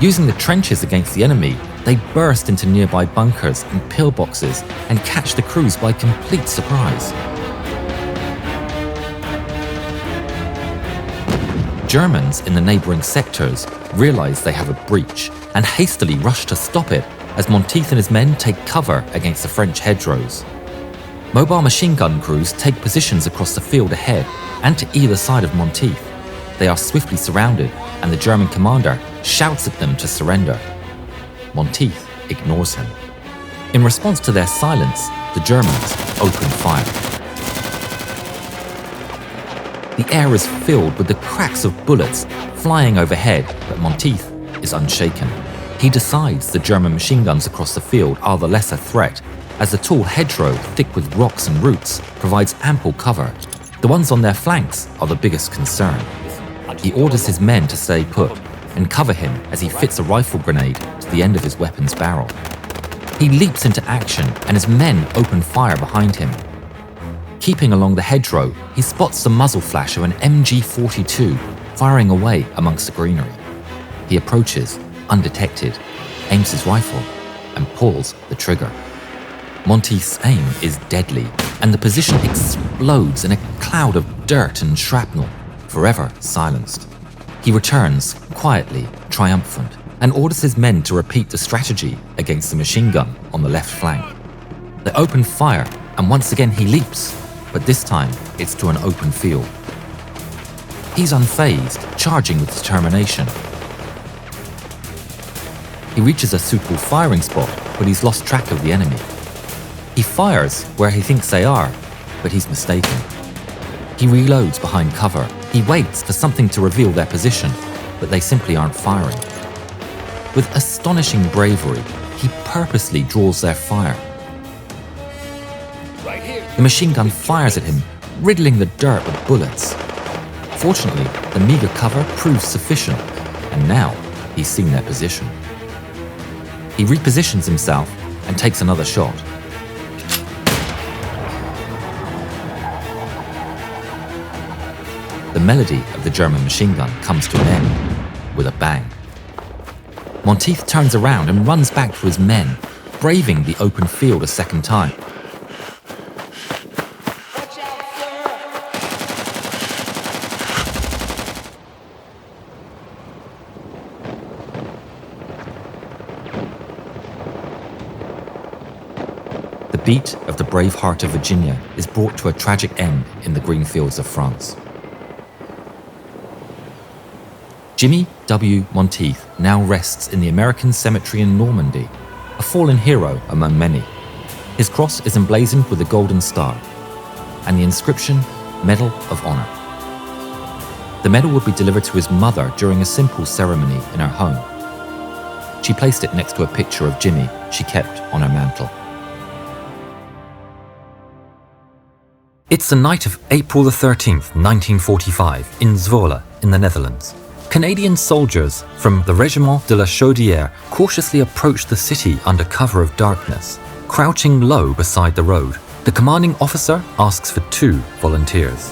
Using the trenches against the enemy, they burst into nearby bunkers and pillboxes and catch the crews by complete surprise. Germans in the neighbouring sectors realise they have a breach and hastily rush to stop it as Monteith and his men take cover against the French hedgerows. Mobile machine gun crews take positions across the field ahead and to either side of Monteith. They are swiftly surrounded and the German commander shouts at them to surrender. Monteith ignores him. In response to their silence, the Germans open fire. The air is filled with the cracks of bullets flying overhead, but Monteith is unshaken. He decides the German machine guns across the field are the lesser threat, as the tall hedgerow, thick with rocks and roots, provides ample cover. The ones on their flanks are the biggest concern. He orders his men to stay put and cover him as he fits a rifle grenade to the end of his weapon's barrel. He leaps into action and his men open fire behind him. Keeping along the hedgerow, he spots the muzzle flash of an MG-42 firing away amongst the greenery. He approaches undetected, aims his rifle and pulls the trigger. Monteith's aim is deadly, and the position explodes in a cloud of dirt and shrapnel, forever silenced. He returns, quietly triumphant, and orders his men to repeat the strategy against the machine gun on the left flank. They open fire, and once again he leaps, but this time it's to an open field. He's unfazed, charging with determination. He reaches a suitable firing spot, but he's lost track of the enemy. He fires where he thinks they are, but he's mistaken. He reloads behind cover. He waits for something to reveal their position, but they simply aren't firing. With astonishing bravery, he purposely draws their fire. Right here. The machine gun fires at him, riddling the dirt with bullets. Fortunately, the meager cover proves sufficient, and now he's seen their position. He repositions himself and takes another shot. The melody of the German machine gun comes to an end with a bang. Monteith turns around and runs back to his men, braving the open field a second time. Watch out, sir. The beat of the brave heart of Virginia is brought to a tragic end in the green fields of France. Jimmie W. Monteith now rests in the American cemetery in Normandy, a fallen hero among many. His cross is emblazoned with a golden star, and the inscription, Medal of Honor. The medal would be delivered to his mother during a simple ceremony in her home. She placed it next to a picture of Jimmie she kept on her mantle. It's the night of April the 13th, 1945, in Zwolle, in the Netherlands. Canadian soldiers from the Régiment de la Chaudière cautiously approach the city under cover of darkness. Crouching low beside the road, the commanding officer asks for 2 volunteers.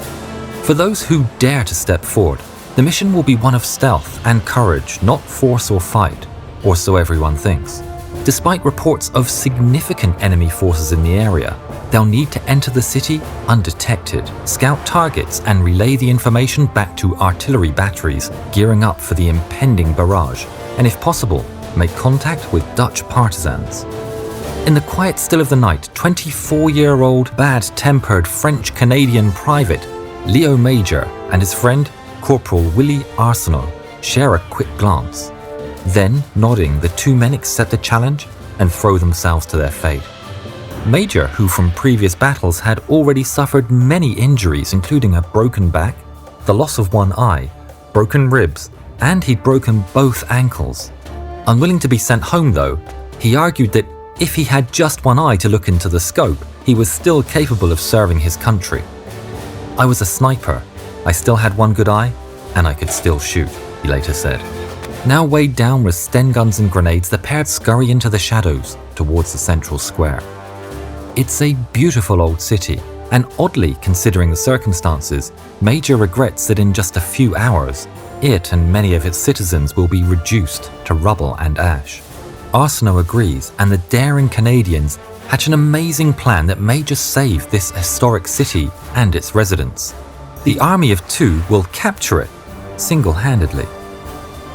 For those who dare to step forward, the mission will be one of stealth and courage, not force or fight, or so everyone thinks. Despite reports of significant enemy forces in the area, they'll need to enter the city undetected, scout targets and relay the information back to artillery batteries gearing up for the impending barrage, and if possible, make contact with Dutch partisans. In the quiet still of the night, 24-year-old bad-tempered French-Canadian private Leo Major and his friend Corporal Willie Arsenault share a quick glance. Then, nodding, the 2 men accept the challenge and throw themselves to their fate. Major, who from previous battles had already suffered many injuries, including a broken back, the loss of one eye, broken ribs, and he'd broken both ankles. Unwilling to be sent home though, he argued that if he had just one eye to look into the scope, he was still capable of serving his country. "I was a sniper. I still had one good eye, and I could still shoot," he later said. Now weighed down with Sten guns and grenades, the pair scurry into the shadows towards the central square. It's a beautiful old city, and oddly considering the circumstances, Major regrets that in just a few hours, it and many of its citizens will be reduced to rubble and ash. Arsenault agrees, and the daring Canadians hatch an amazing plan that may just save this historic city and its residents. The army of 2 will capture it single-handedly.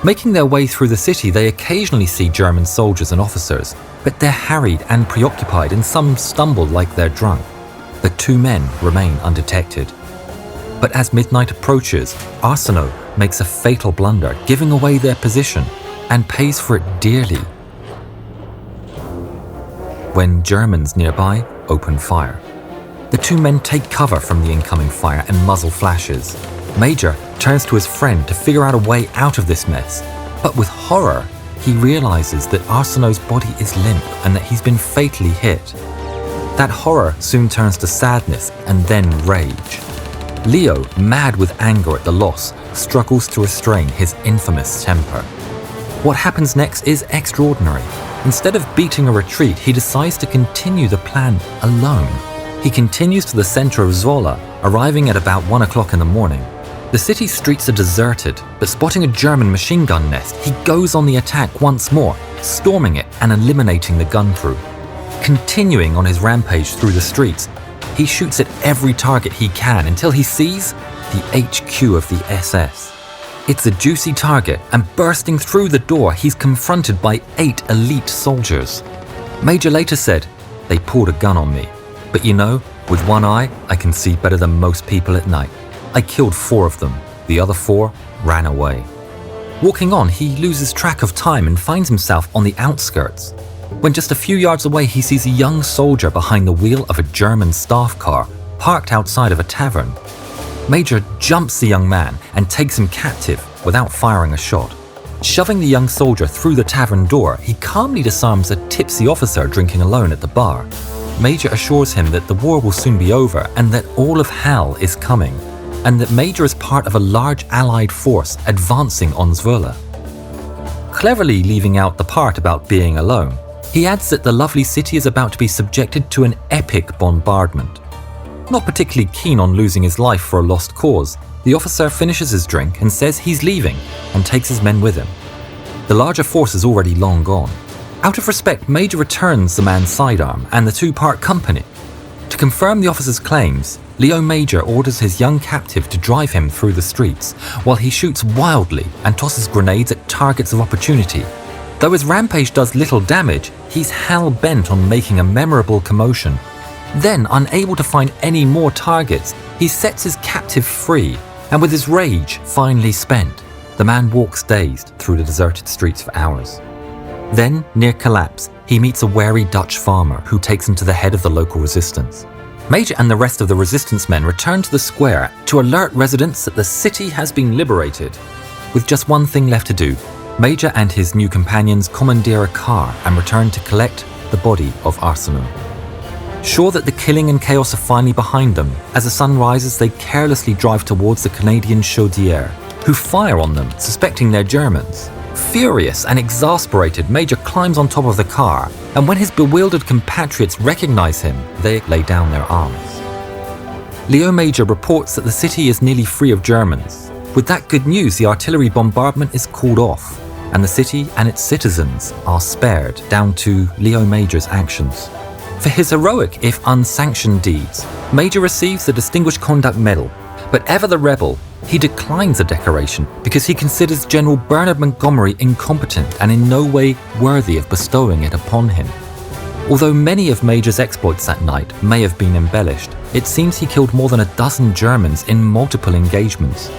Making their way through the city, they occasionally see German soldiers and officers, but they're harried and preoccupied, and some stumble like they're drunk. The 2 men remain undetected. But as midnight approaches, Arsenault makes a fatal blunder, giving away their position, and pays for it dearly when Germans nearby open fire. The 2 men take cover from the incoming fire and muzzle flashes. Major turns to his friend to figure out a way out of this mess, but with horror, he realizes that Arsenault's body is limp and that he's been fatally hit. That horror soon turns to sadness and then rage. Leo, mad with anger at the loss, struggles to restrain his infamous temper. What happens next is extraordinary. Instead of beating a retreat, he decides to continue the plan alone. He continues to the center of Zwolle, arriving at about 1 o'clock in the morning. The city streets are deserted, but spotting a German machine gun nest, he goes on the attack once more, storming it and eliminating the gun crew. Continuing on his rampage through the streets, he shoots at every target he can until he sees the HQ of the SS. It's a juicy target, and bursting through the door, he's confronted by 8 elite soldiers. Major later said, "They pulled a gun on me, but you know, with one eye, I can see better than most people at night. I killed 4 of them, the other 4 ran away." Walking on, he loses track of time and finds himself on the outskirts. When just a few yards away, he sees a young soldier behind the wheel of a German staff car, parked outside of a tavern. Major jumps the young man and takes him captive without firing a shot. Shoving the young soldier through the tavern door, he calmly disarms a tipsy officer drinking alone at the bar. Major assures him that the war will soon be over and that all of hell is coming, and that Major is part of a large allied force advancing on Zwolle. Cleverly leaving out the part about being alone, he adds that the lovely city is about to be subjected to an epic bombardment. Not particularly keen on losing his life for a lost cause, the officer finishes his drink and says he's leaving and takes his men with him. The larger force is already long gone. Out of respect, Major returns the man's sidearm and the 2 part company. To confirm the officer's claims, Leo Major orders his young captive to drive him through the streets, while he shoots wildly and tosses grenades at targets of opportunity. Though his rampage does little damage, he's hell-bent on making a memorable commotion. Then, unable to find any more targets, he sets his captive free, and with his rage finally spent, the man walks dazed through the deserted streets for hours. Then, near collapse, he meets a wary Dutch farmer who takes him to the head of the local resistance. Major and the rest of the resistance men return to the square to alert residents that the city has been liberated. With just one thing left to do, Major and his new companions commandeer a car and return to collect the body of Arsenault. Sure that the killing and chaos are finally behind them, as the sun rises they carelessly drive towards the Canadian Chaudière, who fire on them, suspecting they're Germans. Furious and exasperated, Major climbs on top of the car, and when his bewildered compatriots recognize him, they lay down their arms. Leo Major reports that the city is nearly free of Germans. With that good news, the artillery bombardment is called off, and the city and its citizens are spared down to Leo Major's actions. For his heroic, if unsanctioned deeds, Major receives the Distinguished Conduct Medal, but ever the rebel, he declines the decoration because he considers General Bernard Montgomery incompetent and in no way worthy of bestowing it upon him. Although many of Major's exploits that night may have been embellished, it seems he killed more than a dozen Germans in multiple engagements.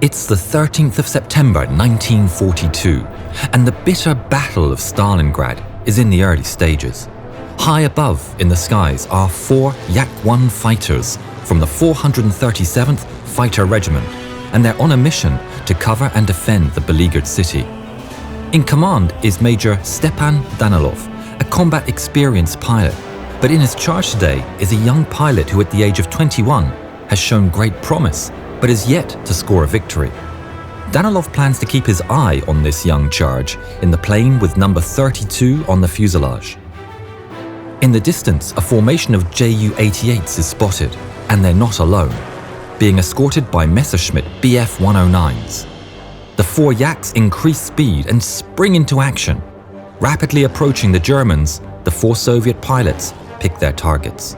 It's the 13th of September 1942, and the bitter Battle of Stalingrad is in the early stages. High above in the skies are 4 Yak-1 fighters from the 437th Fighter Regiment, and they're on a mission to cover and defend the beleaguered city. In command is Major Stepan Danilov, a combat-experienced pilot, but in his charge today is a young pilot who at the age of 21 has shown great promise, but is yet to score a victory. Danilov plans to keep his eye on this young charge in the plane with number 32 on the fuselage. In the distance, a formation of Ju-88s is spotted, and they're not alone, being escorted by Messerschmitt Bf-109s. The 4 Yaks increase speed and spring into action. Rapidly approaching the Germans, the 4 Soviet pilots pick their targets.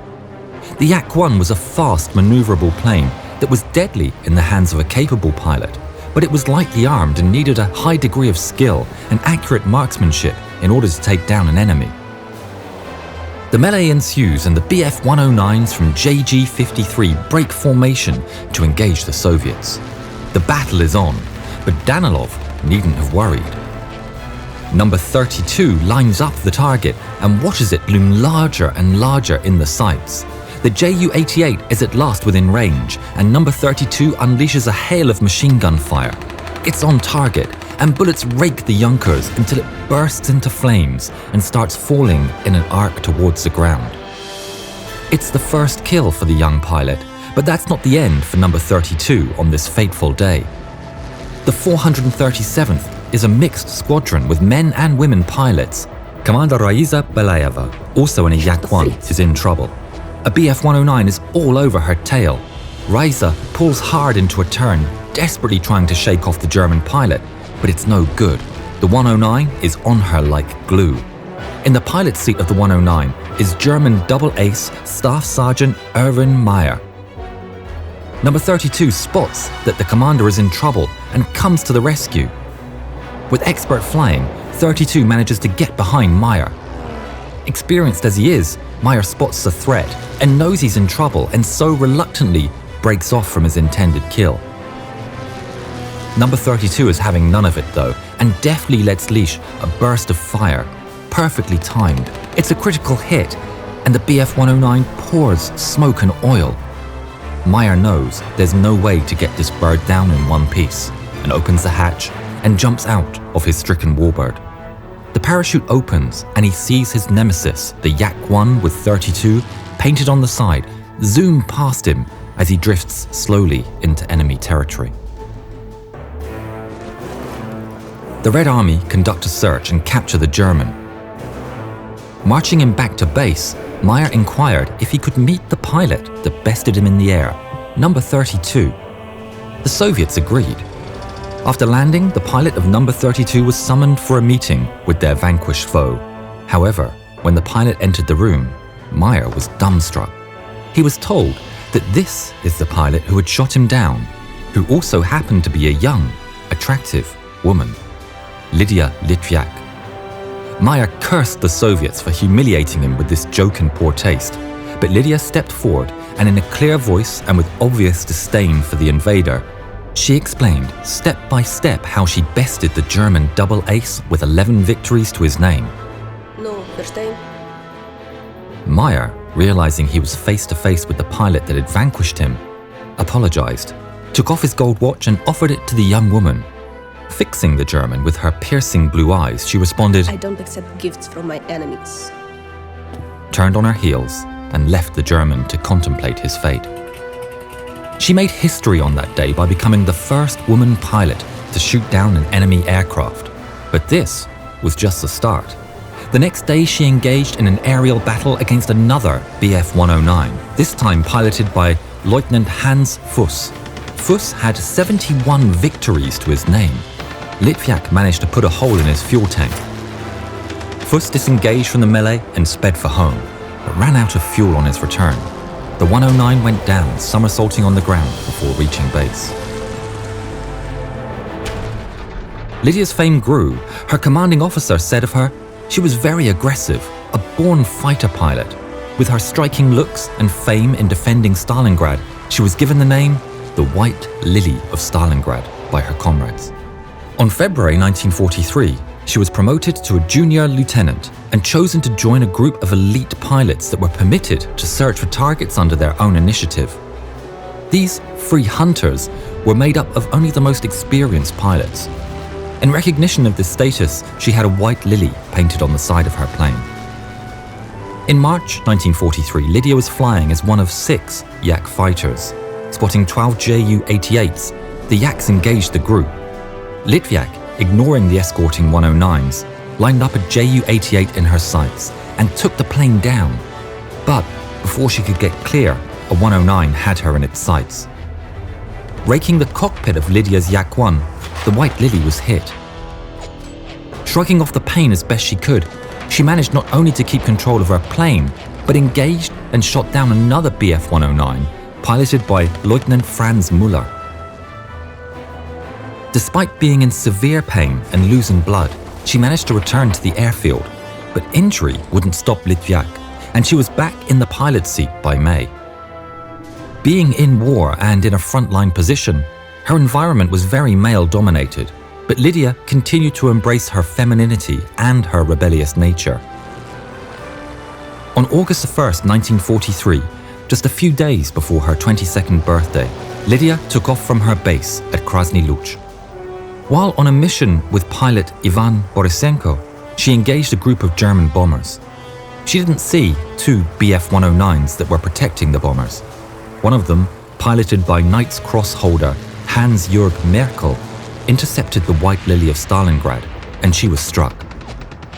The Yak-1 was a fast, maneuverable plane that was deadly in the hands of a capable pilot, but it was lightly armed and needed a high degree of skill and accurate marksmanship in order to take down an enemy. The melee ensues and the Bf-109s from JG-53 break formation to engage the Soviets. The battle is on, but Danilov needn't have worried. Number 32 lines up the target and watches it loom larger and larger in the sights. The Ju-88 is at last within range, and number 32 unleashes a hail of machine gun fire. It's on target, and bullets rake the Junkers until it bursts into flames and starts falling in an arc towards the ground. It's the first kill for the young pilot, but that's not the end for number 32 on this fateful day. The 437th is a mixed squadron with men and women pilots. Commander Raiza Belayeva, also in a Yak-1, is in trouble. A Bf-109 is all over her tail. Reisa pulls hard into a turn, desperately trying to shake off the German pilot, but it's no good. The 109 is on her like glue. In the pilot seat of the 109 is German double ace Staff Sergeant Erwin Meyer. Number 32 spots that the commander is in trouble and comes to the rescue. With expert flying, 32 manages to get behind Meyer. Experienced as he is, Meyer spots the threat and knows he's in trouble, and so reluctantly breaks off from his intended kill. Number 32 is having none of it though, and deftly lets leash a burst of fire, perfectly timed. It's a critical hit, and the Bf-109 pours smoke and oil. Meyer knows there's no way to get this bird down in one piece, and opens the hatch and jumps out of his stricken warbird. The parachute opens and he sees his nemesis, the Yak-1 with 32, painted on the side, zoom past him as he drifts slowly into enemy territory. The Red Army conduct a search and capture the German. Marching him back to base, Meyer inquired if he could meet the pilot that bested him in the air, number 32. The Soviets agreed. After landing, the pilot of number 32 was summoned for a meeting with their vanquished foe. However, when the pilot entered the room, Meyer was dumbstruck. He was told that this is the pilot who had shot him down, who also happened to be a young, attractive woman, Lydia Litvyak. Meyer cursed the Soviets for humiliating him with this joke in poor taste, but Lydia stepped forward and in a clear voice and with obvious disdain for the invader, she explained step by step how she bested the German double ace with 11 victories to his name. No, verstehen? Meyer, realizing he was face to face with the pilot that had vanquished him, apologized, took off his gold watch and offered it to the young woman. Fixing the German with her piercing blue eyes, she responded, I don't accept gifts from my enemies. Turned on her heels and left the German to contemplate his fate. She made history on that day by becoming the first woman pilot to shoot down an enemy aircraft. But this was just the start. The next day she engaged in an aerial battle against another Bf-109, this time piloted by Lieutenant Hans Fuss. Fuss had 71 victories to his name. Litvyak managed to put a hole in his fuel tank. Fuss disengaged from the melee and sped for home, but ran out of fuel on his return. The 109 went down, somersaulting on the ground before reaching base. Lydia's fame grew. Her commanding officer said of her, she was very aggressive, a born fighter pilot. With her striking looks and fame in defending Stalingrad, she was given the name the White Lily of Stalingrad by her comrades. On February 1943, she was promoted to a junior lieutenant and chosen to join a group of elite pilots that were permitted to search for targets under their own initiative. These free hunters were made up of only the most experienced pilots. In recognition of this status, she had a white lily painted on the side of her plane. In March 1943, Lydia was flying as one of 6 Yak fighters. Spotting 12 Ju-88s, the Yaks engaged the group. Litvyak, ignoring the escorting 109s, lined up a Ju-88 in her sights and took the plane down. But before she could get clear, a 109 had her in its sights. Raking the cockpit of Lydia's Yak-1, the White Lily was hit. Shrugging off the pain as best she could, she managed not only to keep control of her plane, but engaged and shot down another Bf-109, piloted by Lieutenant Franz Müller. Despite being in severe pain and losing blood, she managed to return to the airfield, but injury wouldn't stop Litvyak, and she was back in the pilot seat by May. Being in war and in a frontline position, her environment was very male-dominated, but Lydia continued to embrace her femininity and her rebellious nature. On August 1, 1943, just a few days before her 22nd birthday, Lydia took off from her base at Krasny Luch. While on a mission with pilot Ivan Borisenko, she engaged a group of German bombers. She didn't see 2 Bf-109s that were protecting the bombers. One of them, piloted by Knight's Cross holder Hans-Jürg Merkel, intercepted the White Lily of Stalingrad, and she was struck.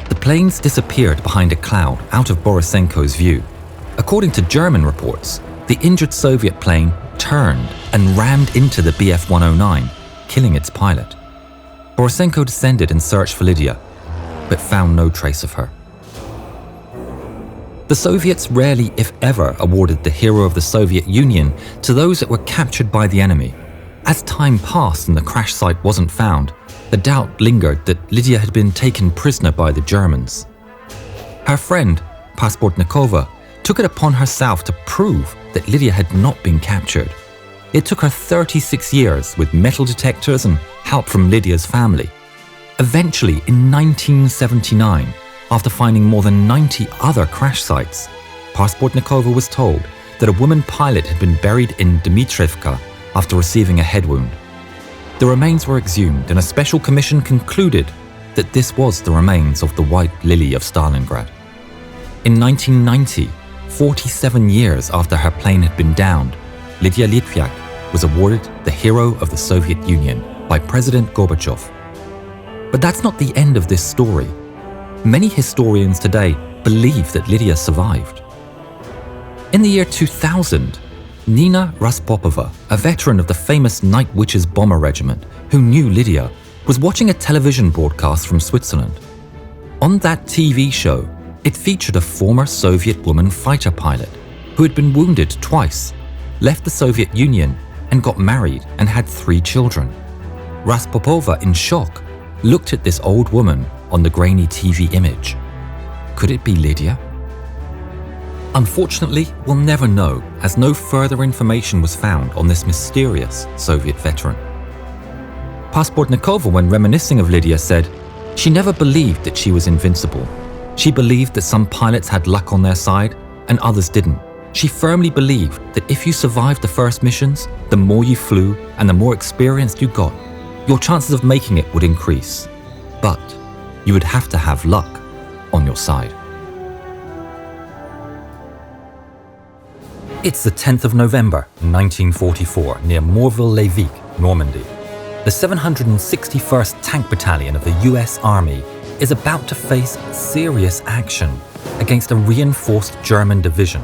The planes disappeared behind a cloud out of Borisenko's view. A According to German reports, the injured Soviet plane turned and rammed into the Bf-109, killing its pilot. Borisenko descended and searched for Lydia, but found no trace of her. The Soviets rarely, if ever, awarded the Hero of the Soviet Union to those that were captured by the enemy. As time passed and the crash site wasn't found, the doubt lingered that Lydia had been taken prisoner by the Germans. Her friend, Pasportnikova, took it upon herself to prove that Lydia had not been captured. It took her 36 years with metal detectors and help from Lydia's family. Eventually, in 1979, after finding more than 90 other crash sites, Pasportnikova was told that a woman pilot had been buried in Dmitrievka after receiving a head wound. The remains were exhumed and a special commission concluded that this was the remains of the White Lily of Stalingrad. In 1990, 47 years after her plane had been downed, Lydia Litvyak was awarded the Hero of the Soviet Union by President Gorbachev. But that's not the end of this story. Many historians today believe that Lydia survived. In the year 2000, Nina Raspopova, a veteran of the famous Night Witches bomber regiment who knew Lydia, was watching a television broadcast from Switzerland. On that TV show, it featured a former Soviet woman fighter pilot who had been wounded twice, left the Soviet Union, and got married and had 3 children. Raspopova, in shock, looked at this old woman on the grainy TV image. Could it be Lydia? Unfortunately, we'll never know, as no further information was found on this mysterious Soviet veteran. Pasportnikova, when reminiscing of Lydia, said, "She never believed that she was invincible. She believed that some pilots had luck on their side and others didn't. She firmly believed that if you survived the first missions, the more you flew and the more experienced you got, your chances of making it would increase. But you would have to have luck on your side." It's the 10th of November, 1944, near Morville-les-Vicq, Normandy. The 761st Tank Battalion of the US Army is about to face serious action against a reinforced German division.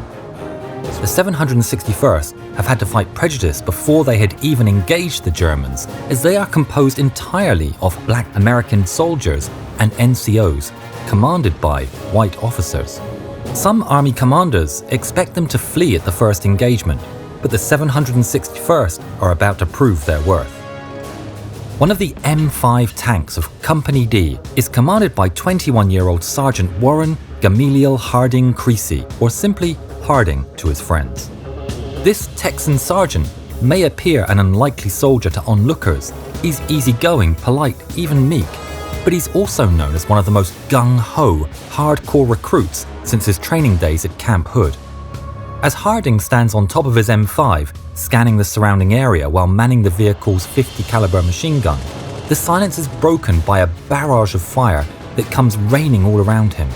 The 761st have had to fight prejudice before they had even engaged the Germans, as they are composed entirely of black American soldiers and NCOs, commanded by white officers. Some army commanders expect them to flee at the first engagement, but the 761st are about to prove their worth. One of the M5 tanks of Company D is commanded by 21-year-old Sergeant Warren Gamaliel Harding Crecy, or simply Harding to his friends. This Texan sergeant may appear an unlikely soldier to onlookers. He's easygoing, polite, even meek, but he's also known as one of the most gung-ho, hardcore recruits since his training days at Camp Hood. As Harding stands on top of his M5, scanning the surrounding area while manning the vehicle's .50 caliber machine gun, the silence is broken by a barrage of fire that comes raining all around him.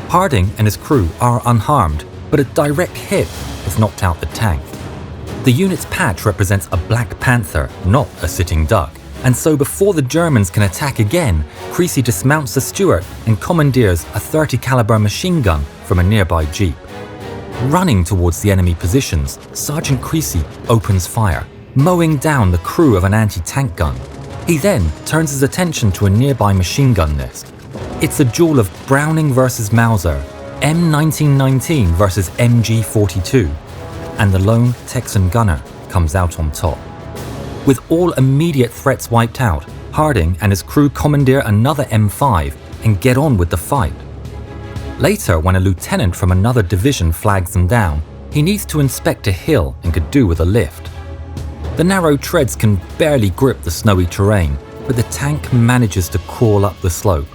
Harding and his crew are unharmed, but a direct hit has knocked out the tank. The unit's patch represents a Black Panther, not a sitting duck, and so before the Germans can attack again, Crecy dismounts the Stuart and commandeers a .30 caliber machine gun from a nearby jeep. Running towards the enemy positions, Sergeant Crecy opens fire, mowing down the crew of an anti-tank gun. He then turns his attention to a nearby machine gun nest. It's a duel of Browning versus Mauser, M1919 versus MG42, and the lone Texan gunner comes out on top. With all immediate threats wiped out, Harding and his crew commandeer another M5 and get on with the fight. Later, when a lieutenant from another division flags them down, he needs to inspect a hill and could do with a lift. The narrow treads can barely grip the snowy terrain, but the tank manages to crawl up the slope.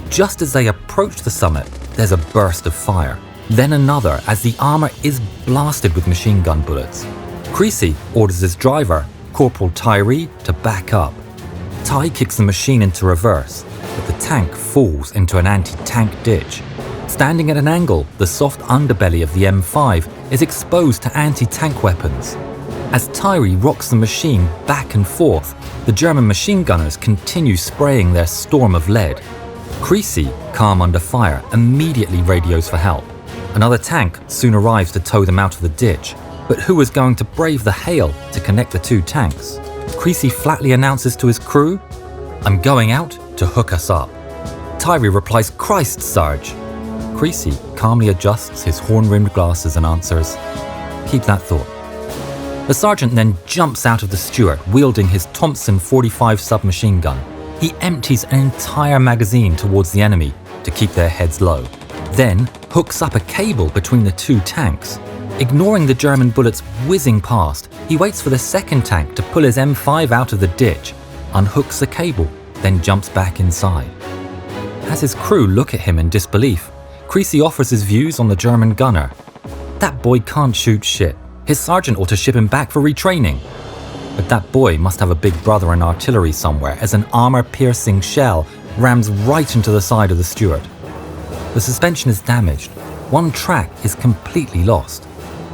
Just as they approach the summit, there's a burst of fire, then another as the armor is blasted with machine gun bullets. Crecy orders his driver, Corporal Tyree, to back up. Ty kicks the machine into reverse, but the tank falls into an anti-tank ditch. Standing at an angle, the soft underbelly of the M5 is exposed to anti-tank weapons. As Tyree rocks the machine back and forth, the German machine gunners continue spraying their storm of lead. Crecy, calm under fire, immediately radios for help. Another tank soon arrives to tow them out of the ditch, but who was going to brave the hail to connect the two tanks? Crecy flatly announces to his crew, "I'm going out to hook us up." Tyree replies, "Christ, Sarge." Crecy calmly adjusts his horn-rimmed glasses and answers, "Keep that thought." The sergeant then jumps out of the Stuart wielding his Thompson 45 submachine gun. He empties an entire magazine towards the enemy to keep their heads low, then hooks up a cable between the two tanks. Ignoring the German bullets whizzing past, he waits for the second tank to pull his M5 out of the ditch, unhooks the cable, then jumps back inside. As his crew look at him in disbelief, Crecy offers his views on the German gunner. "That boy can't shoot shit. His sergeant ought to ship him back for retraining." But that boy must have a big brother in artillery somewhere as an armor-piercing shell rams right into the side of the Stuart. The suspension is damaged. One track is completely lost.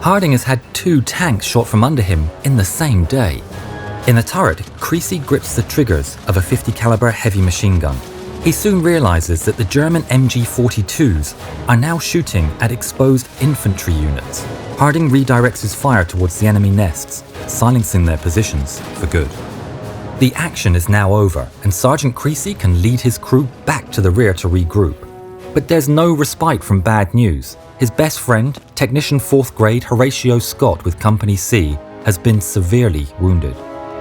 Harding has had 2 tanks shot from under him in the same day. In the turret, Crecy grips the triggers of a 50 caliber heavy machine gun. He soon realizes that the German MG-42s are now shooting at exposed infantry units. Harding redirects his fire towards the enemy nests, silencing their positions for good. The action is now over, and Sergeant Crecy can lead his crew back to the rear to regroup. But there's no respite from bad news. His best friend, Technician 4th Grade Horatio Scott with Company C, has been severely wounded.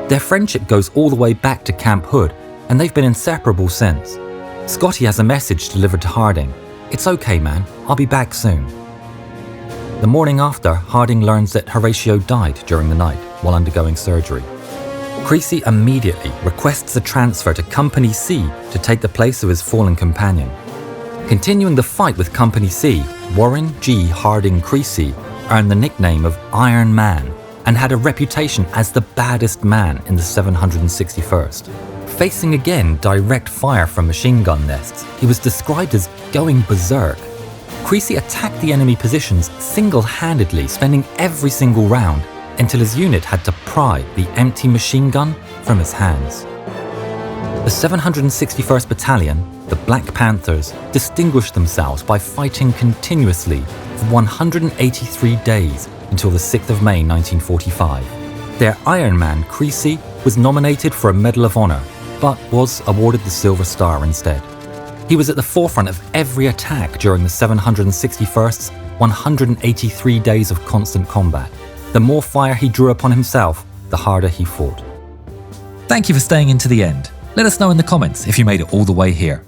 Their friendship goes all the way back to Camp Hood, and they've been inseparable since. Scotty has a message delivered to Harding. "It's okay, man. I'll be back soon." The morning after, Harding learns that Horatio died during the night while undergoing surgery. Crecy immediately requests a transfer to Company C to take the place of his fallen companion. Continuing the fight with Company C, Warren G. Harding Crecy earned the nickname of Iron Man and had a reputation as the baddest man in the 761st. Facing again direct fire from machine gun nests, he was described as going berserk. Crecy attacked the enemy positions single-handedly, spending every single round until his unit had to pry the empty machine gun from his hands. The 761st Battalion, the Black Panthers, distinguished themselves by fighting continuously for 183 days until the 6th of May 1945. Their Iron Man, Crecy, was nominated for a Medal of Honor, but was awarded the Silver Star instead. He was at the forefront of every attack during the 761st's 183 days of constant combat. The more fire he drew upon himself, the harder he fought. Thank you for staying in to the end. Let us know in the comments if you made it all the way here.